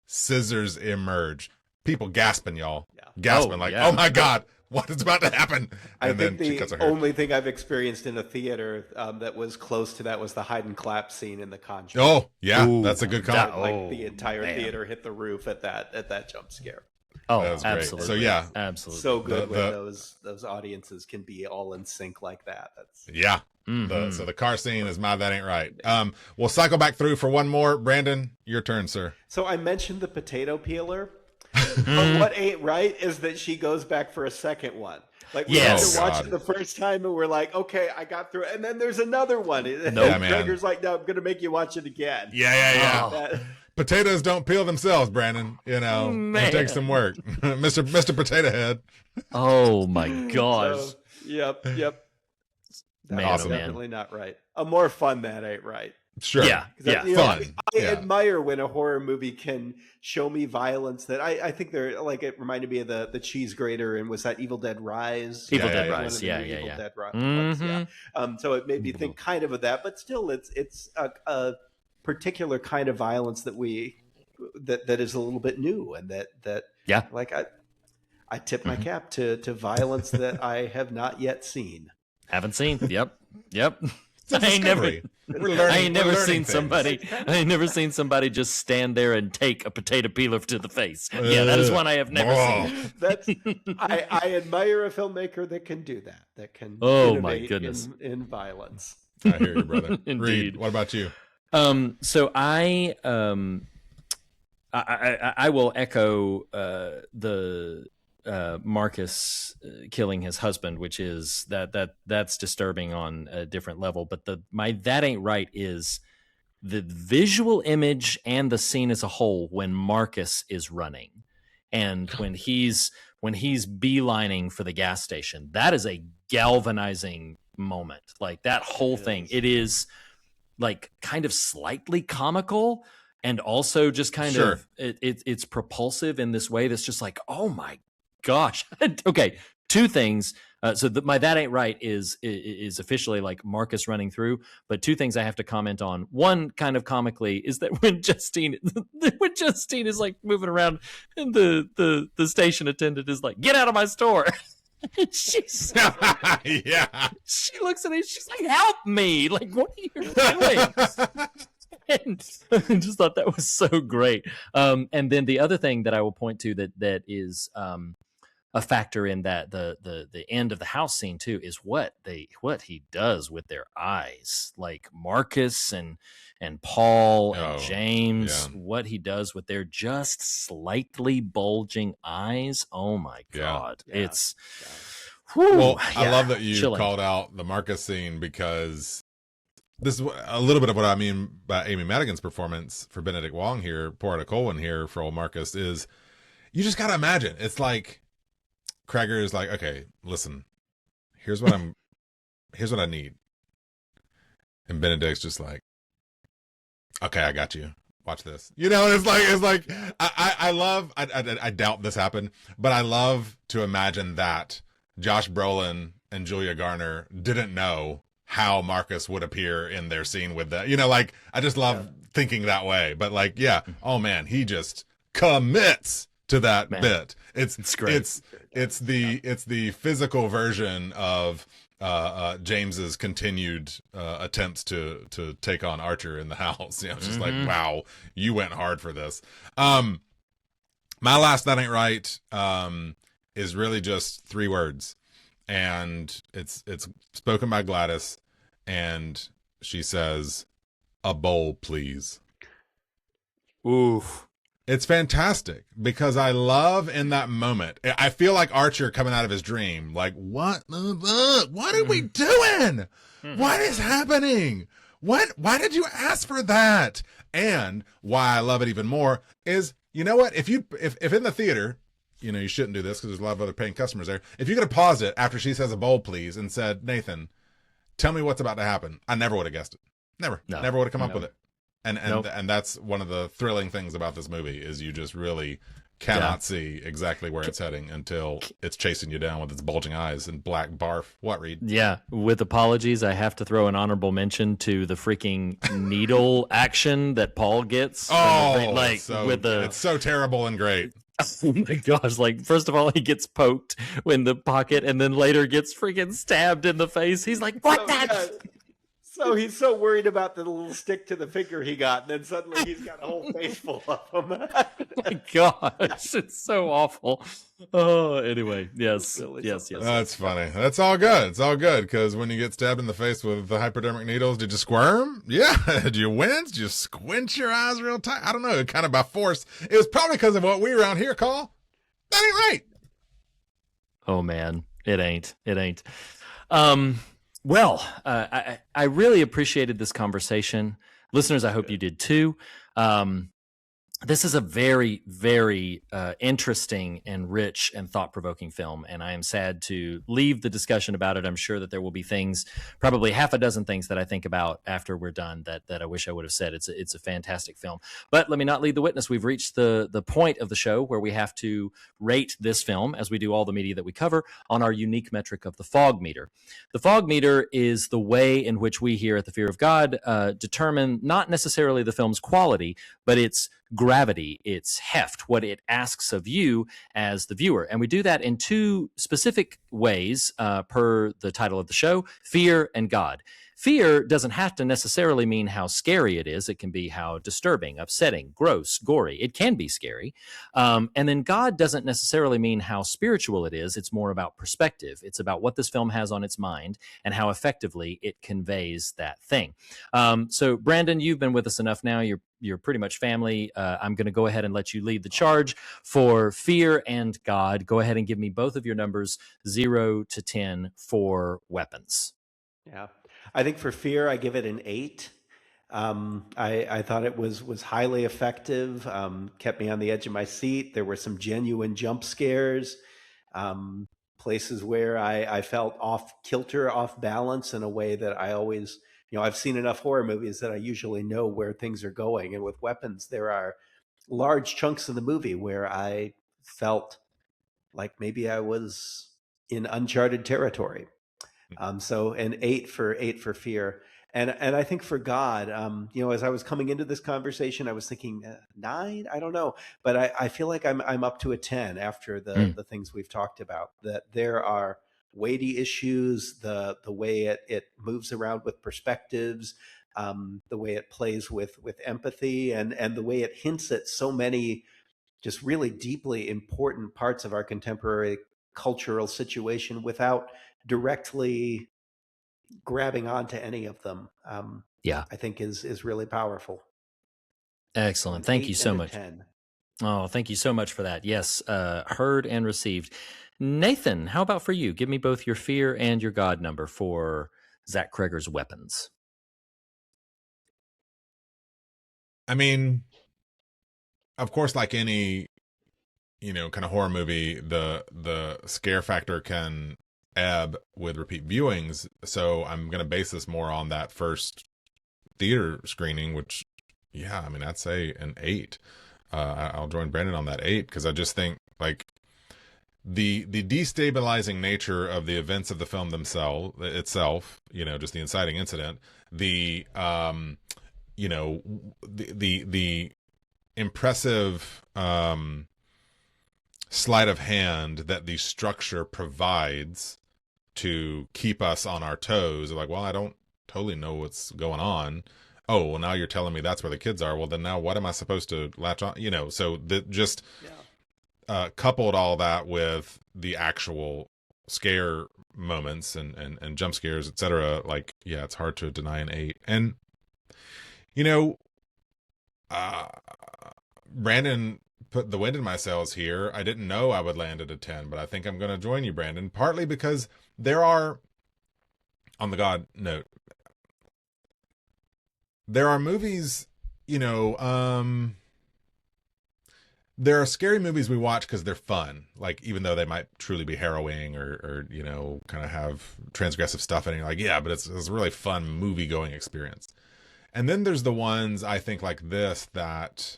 Scissors emerge. People gasping, y'all. Yeah. Gasping oh my God, what is about to happen? And I think the only thing I've experienced in a theater that was close to that was the hide and clap scene in The Conjuring. Oh, yeah. Ooh, that's a good comment. Like the entire theater hit the roof at that jump scare. Oh, absolutely. So yeah, absolutely. So good when those audiences can be all in sync like that. So the car scene is that ain't right. We'll cycle back through for one more. Brandon, your turn, sir. So I mentioned the potato peeler, but what ain't right is that she goes back for a second one. Like we had to watch it the first time and we're like, okay, I got through it. And then there's another one. Cregger's like, no, I'm going to make you watch it again. Yeah. Potatoes don't peel themselves, Brandon. You know, it takes some work. Mr. Potato Head. Oh my gosh. So, yep. That's definitely not right. A more fun that ain't right. Sure. Yeah. Fun. I admire when a horror movie can show me violence that I think they're like, it reminded me of the cheese grater, and was that Evil Dead Rise? Evil Dead Rise. Yeah. Dead Rise. So it made me think kind of that, but still it's a particular kind of violence that that is a little bit new, and that like I tip my cap to violence that I have not yet seen. Haven't seen. Yep. I ain't never seen somebody just stand there and take a potato peeler to the face. That is one I have never seen. That's I admire a filmmaker that can do that. That can my goodness in violence. I hear you, brother. Indeed. Reed, what about you? So I will echo the Marcus killing his husband, which is that's disturbing on a different level. But that ain't right is the visual image and the scene as a whole when Marcus is running and when he's beelining for the gas station. That is a galvanizing moment. Like that whole thing. It is like kind of slightly comical and also just kind of it's propulsive in this way that's just like, oh my gosh. Okay, two things. So my that ain't right is officially like Marcus running through, but two things I have to comment on. One, kind of comically, is that when Justine is like moving around and the station attendant is like, "Get out of my store." She's she looks at it, she's like, "Help me, like what are you doing?" And I just thought that was so great. And then the other thing that I will point to that is a factor in that the end of the house scene too is what he does with their eyes, like Marcus and Paul and James, what he does with their just slightly bulging eyes. Oh my God. It's I love that you called out the Marcus scene, because this is a little bit of what I mean by Amy Madigan's performance for Benedict Wong here, pouring a colon here for old Marcus, is you just got to imagine. It's like Cregger is like, okay, listen, here's what I need. And Benedict's just like, okay, I got you. Watch this. You know, it's like I doubt this happened, but I love to imagine that Josh Brolin and Julia Garner didn't know how Marcus would appear in their scene with that. You know, like, I just love thinking that way. But like, yeah, oh man, he just commits to that bit. It's great. It's the physical version of James's continued attempts to take on Archer in the house. You know, it's just like, wow, you went hard for this. My last that ain't right is really just 3 words, and it's spoken by Gladys, and she says, "A bowl, please." Oof. It's fantastic because I love in that moment. I feel like Archer coming out of his dream. Like, what are we doing? What is happening? Why did you ask for that? And why I love it even more is, you know what? If in the theater, you know, you shouldn't do this because there's a lot of other paying customers there. If you could have paused it after she says "a bowl, please," and said, "Nathan, tell me what's about to happen," I never would have guessed it. Never would have come up with it. And that's one of the thrilling things about this movie is you just really cannot see exactly where it's heading until it's chasing you down with its bulging eyes and black barf. What, Reed? Yeah, with apologies, I have to throw an honorable mention to the freaking needle action that Paul gets. Oh, like it's so terrible and great. Oh my gosh, like, first of all, he gets poked in the pocket and then later gets freaking stabbed in the face. He's like, what So he's so worried about the little stick to the finger he got, and then suddenly he's got a whole face full of them. Oh my gosh, it's so awful. Oh, anyway, yes. That's funny. That's all good. It's all good, because when you get stabbed in the face with the hypodermic needles, did you squirm? Yeah. Did you wince? Did you squint your eyes real tight? I don't know. Kind of by force. It was probably because of what we around here call that ain't right. Oh man, it ain't. Well, I really appreciated this conversation. Listeners, I hope you did too. This is a very, very interesting and rich and thought-provoking film, and I am sad to leave the discussion about it. I'm sure that there will be things, probably half a dozen things that I think about after we're done that I wish I would have said. It's a fantastic film. But let me not lead the witness. We've reached the point of the show where we have to rate this film, as we do all the media that we cover, on our unique metric of the fog meter. The fog meter is the way in which we here at The Fear of God determine not necessarily the film's quality, but its gravity, its heft, what it asks of you as the viewer. And we do that in 2 specific ways per the title of the show: fear and God. Fear doesn't have to necessarily mean how scary it is. It can be how disturbing, upsetting, gross, gory. It can be scary. And then God doesn't necessarily mean how spiritual it is. It's more about perspective. It's about what this film has on its mind and how effectively it conveys that thing. So, Brandon, you've been with us enough now. You're pretty much family. I'm going to go ahead and let you lead the charge for fear and God. Go ahead and give me both of your numbers, 0 to 10, for weapons. Yeah. I think for fear, I give it an 8. I thought it was highly effective, kept me on the edge of my seat. There were some genuine jump scares, places where I felt off kilter, off balance in a way that I always, I've seen enough horror movies that I usually know where things are going. And with weapons, there are large chunks of the movie where I felt like maybe I was in uncharted territory. So an 8 for fear. And I think for God, as I was coming into this conversation, I was thinking 9, I don't know, but I feel like I'm up to a 10 after the things we've talked about, that there are weighty issues, the way it moves around with perspectives, the way it plays with empathy, and the way it hints at so many just really deeply important parts of our contemporary cultural situation without directly grabbing onto any of them. I think is really powerful. Excellent. Thank you so much. 10. Oh, thank you so much for that. Yes, heard and received. Nathan, how about for you? Give me both your fear and your God number for Zach Cregger's weapons. I mean, of course, like any, kind of horror movie, the scare factor can ebb with repeat viewings. So I'm going to base this more on that first theater screening, which, yeah, I mean, I'd say an 8. I'll join Brandon on that 8, because I just think, like, the destabilizing nature of the events of the film itself, just the inciting incident, the the impressive sleight of hand that the structure provides to keep us on our toes. Like, well, I don't totally know what's going on. Oh, well, now you're telling me that's where the kids are. Well, then now what am I supposed to latch on? So that just coupled all that with the actual scare moments and jump scares, etc. Like, yeah, it's hard to deny an 8. And, Brandon put the wind in my sails here. I didn't know I would land at a 10, but I think I'm going to join you, Brandon, partly because there are, on the God note, there are movies, there are scary movies we watch because they're fun, like, even though they might truly be harrowing or kind of have transgressive stuff in it. You're like, yeah, but it's a really fun movie going experience. And then there's the ones, I think, like this, that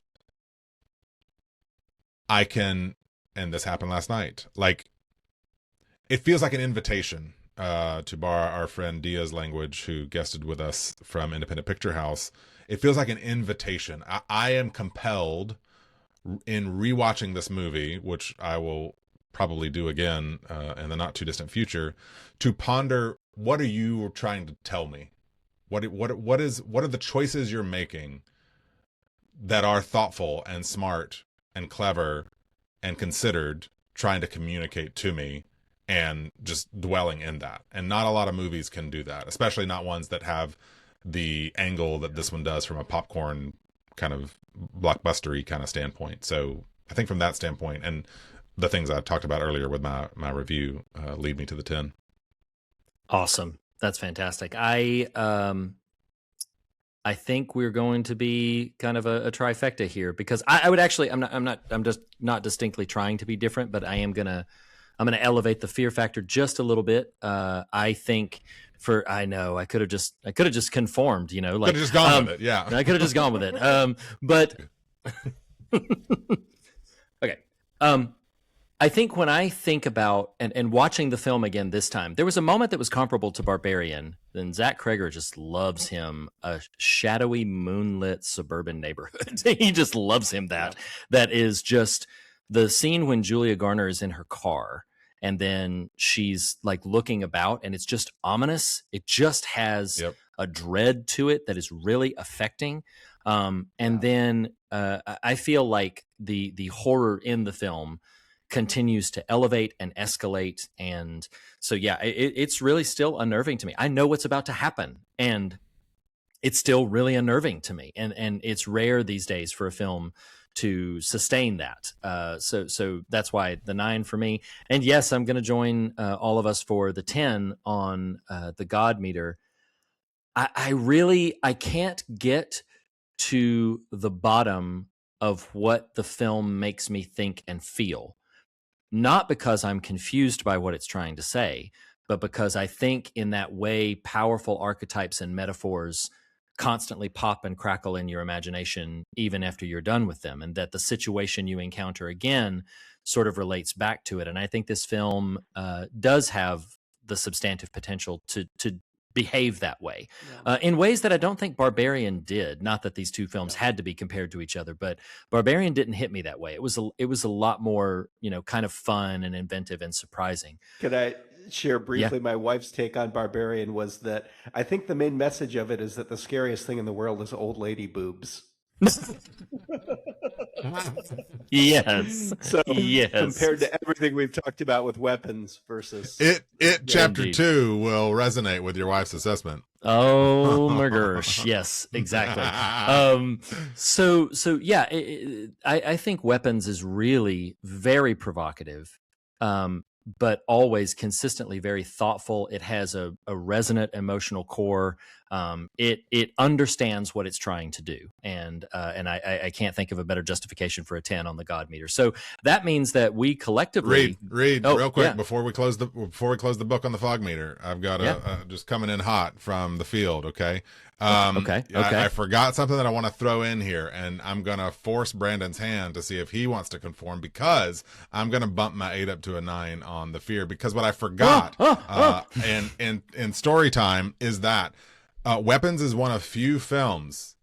I can, and this happened last night, like, it feels like an invitation, to borrow our friend Dia's language, who guested with us from Independent Picture House. It feels like an invitation. I am compelled, in rewatching this movie, which I will probably do again in the not too distant future, to ponder, what are you trying to tell me? What are the choices you're making that are thoughtful and smart and clever and considered, trying to communicate to me, and just dwelling in that. And not a lot of movies can do that, especially not ones that have the angle that this one does from a popcorn kind of blockbustery kind of standpoint. So I think from that standpoint, and the things I talked about earlier with my review, lead me to the 10. Awesome. That's fantastic. I think we're going to be kind of a trifecta here, because I would actually, I'm just not distinctly trying to be different, but I'm going to elevate the fear factor just a little bit. I think I could have just conformed, like, could have just gone with it. Yeah. I could have just gone with it. But okay. I think when I think about and watching the film again this time, there was a moment that was comparable to Barbarian. Then Zach Cregger just loves him, a shadowy, moonlit suburban neighborhood. He just loves him that. Yeah. That is just the scene when Julia Garner is in her car, and then she's like looking about, and it's just ominous. It just has a dread to it that is really affecting. Then I feel like the horror in the film continues to elevate and escalate. And so, yeah, it's really still unnerving to me. I know what's about to happen, and it's still really unnerving to me. And it's rare these days for a film to sustain that. So that's why the 9 for me. And yes, I'm going to join all of us for the 10 on the God meter. I can't get to the bottom of what the film makes me think and feel. Not because I'm confused by what it's trying to say, but because I think in that way, powerful archetypes and metaphors constantly pop and crackle in your imagination, even after you're done with them, and that the situation you encounter again sort of relates back to it. And I think this film does have the substantive potential to behave that way in ways that I don't think Barbarian did. Not that these two films had to be compared to each other, but Barbarian didn't hit me that way. It was a lot more, kind of fun and inventive and surprising. Could I share briefly my wife's take on Barbarian? Was that I think the main message of it is that the scariest thing in the world is old lady boobs. Yes. So yes. Compared to everything we've talked about with weapons versus it chapter indeed. 2 will resonate with your wife's assessment. Oh my gosh. Yes, exactly. So yeah, I think Weapons is really very provocative, but always consistently very thoughtful. It has a resonant emotional core. it understands what it's trying to do, and I can't think of a better justification for a 10 on the God meter. So that means that we collectively read real quick before we close the book on the fog meter. I've got just coming in hot from the field. Okay. Okay. I forgot something that I want to throw in here, and I'm gonna force Brandon's hand to see if he wants to conform, because I'm gonna bump my 8 up to a 9 on the fear, because what I forgot in story time is that Weapons is one of few films,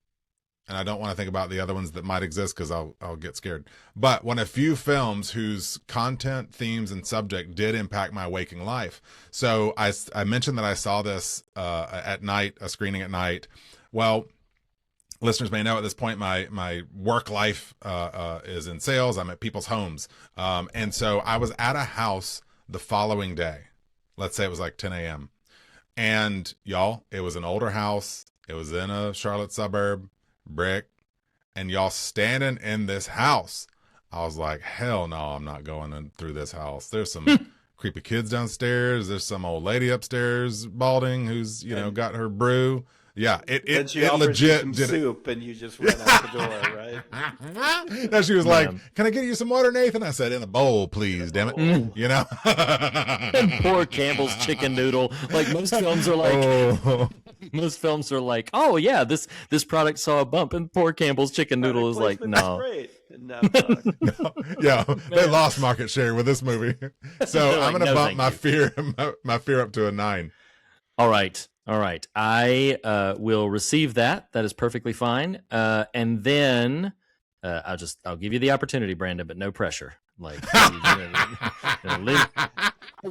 and I don't want to think about the other ones that might exist because I'll get scared, but one of few films whose content, themes, and subject did impact my waking life. So I mentioned that I saw this at night, a screening at night. Well, listeners may know at this point my work life is in sales. I'm at people's homes, and so I was at a house the following day. Let's say it was like 10 a.m. And y'all, it was an older house. It was in a Charlotte suburb, brick, and y'all standing in this house. I was like, hell no, I'm not going in through this house. There's some creepy kids downstairs. There's some old lady upstairs balding who's, got her brew. Yeah, it legit did soup, and you just ran out the door, right? No, she was like, "Can I get you some water, Nathan?" I said, "In a bowl, please, damn it." And poor Campbell's chicken noodle. Like most films are like, oh yeah, this product saw a bump, and poor Campbell's chicken noodle is like, no. No, yeah, they lost market share with this movie. So I'm gonna bump my fear up to a 9. All right. I will receive that. That is perfectly fine. And then I'll give you the opportunity, Brandon, but no pressure. Like,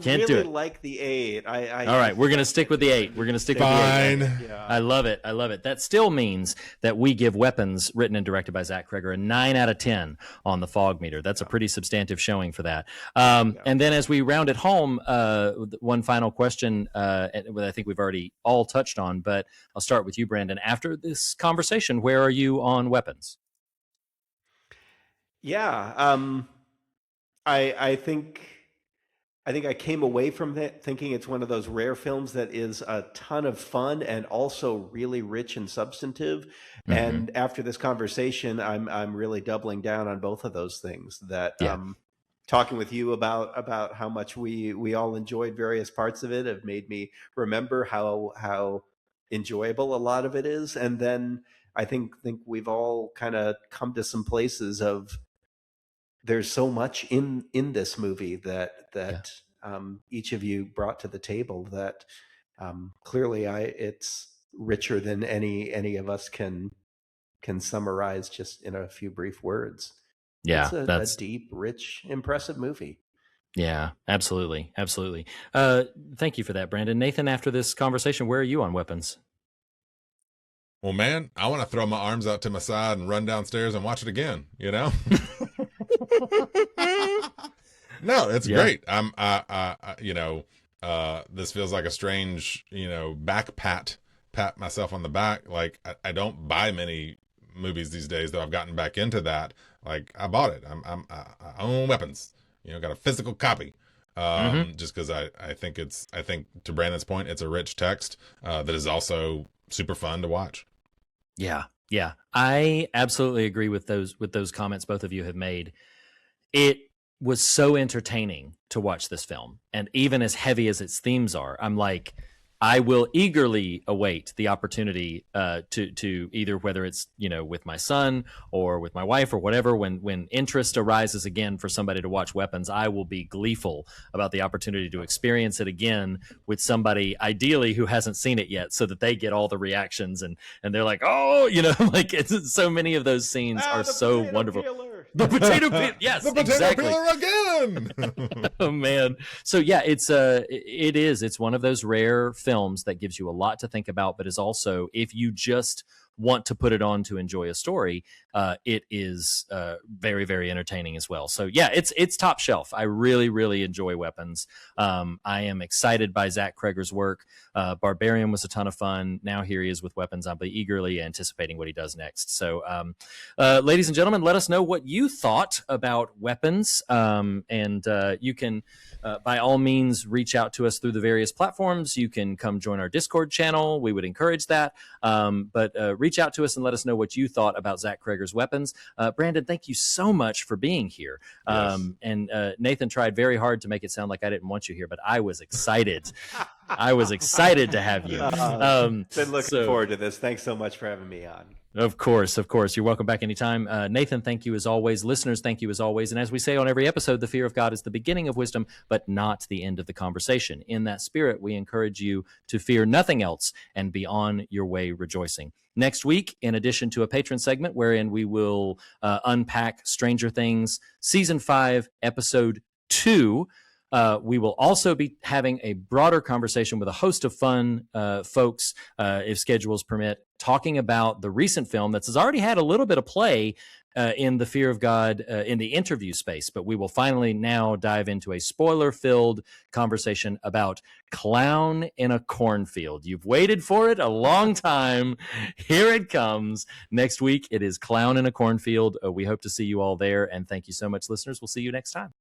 can't do it. Like the 8. All right, we're gonna stick with the 8. We're gonna stick with the 8. Yeah. I love it. That still means that we give Weapons, written and directed by Zach Cregger, a 9 out of 10 on the fog meter. That's a pretty substantive showing for that. And then as we round it home, one final question that I think we've already all touched on, but I'll start with you, Brandon. After this conversation, where are you on Weapons? Yeah, I think I came away from that thinking it's one of those rare films that is a ton of fun and also really rich and substantive. Mm-hmm. And after this conversation, I'm really doubling down on both of those things. That talking with you about how much we all enjoyed various parts of it have made me remember how enjoyable a lot of it is. And then I think we've all kind of come to some places of there's so much in this movie that each of you brought to the table that clearly it's richer than any of us can summarize just in a few brief words. Yeah, that's a deep, rich, impressive movie. Yeah, absolutely. Thank you for that, Brandon. Nathan, after this conversation, where are you on Weapons? Well, man, I want to throw my arms out to my side and run downstairs and watch it again, No, it's great. This feels like a strange, pat myself on the back. Like I don't buy many movies these days, though I've gotten back into that. Like I bought it. I own Weapons, got a physical copy. Just because I think to Brandon's point, it's a rich text that is also super fun to watch. Yeah. I absolutely agree with those comments both of you have made. It was so entertaining to watch this film, and even as heavy as its themes are, I'm like, I will eagerly await the opportunity to either, whether it's with my son or with my wife or whatever, when interest arises again for somebody to watch Weapons, I will be gleeful about the opportunity to experience it again with somebody ideally who hasn't seen it yet, so that they get all the reactions and they're like, oh, like it's so many of those scenes are so wonderful. Peeler. The potato peeler, yes, the potato exactly. peeler again. Oh man, so yeah, it's one of those rare films that gives you a lot to think about, but is also, if you just want to put it on to enjoy a story, it is very, very entertaining as well. So yeah, it's top shelf. I really, really enjoy Weapons. I am excited by Zach Cregger's work. Barbarian was a ton of fun. Now here he is with Weapons. I'll be eagerly anticipating what he does next. So ladies and gentlemen, let us know what you thought about Weapons. And you can, by all means, reach out to us through the various platforms. You can come join our Discord channel. We would encourage that. But reach out to us and let us know what you thought about Zach Cregger's Weapons. Brandon, thank you so much for being here. Yes. And Nathan tried very hard to make it sound like I didn't want you here, but I was excited. I was excited to have you. Been looking forward to this. Thanks so much for having me on. Of course. You're welcome back anytime. Nathan, thank you as always. Listeners, thank you as always. And as we say on every episode, the fear of God is the beginning of wisdom, but not the end of the conversation. In that spirit, we encourage you to fear nothing else and be on your way rejoicing. Next week, in addition to a patron segment wherein we will unpack Stranger Things Season 5, Episode 2, we will also be having a broader conversation with a host of fun folks, if schedules permit, talking about the recent film that has already had a little bit of play in the fear of God in the interview space. But we will finally now dive into a spoiler-filled conversation about Clown in a Cornfield. You've waited for it a long time. Here it comes. Next week, it is Clown in a Cornfield. We hope to see you all there. And thank you so much, listeners. We'll see you next time.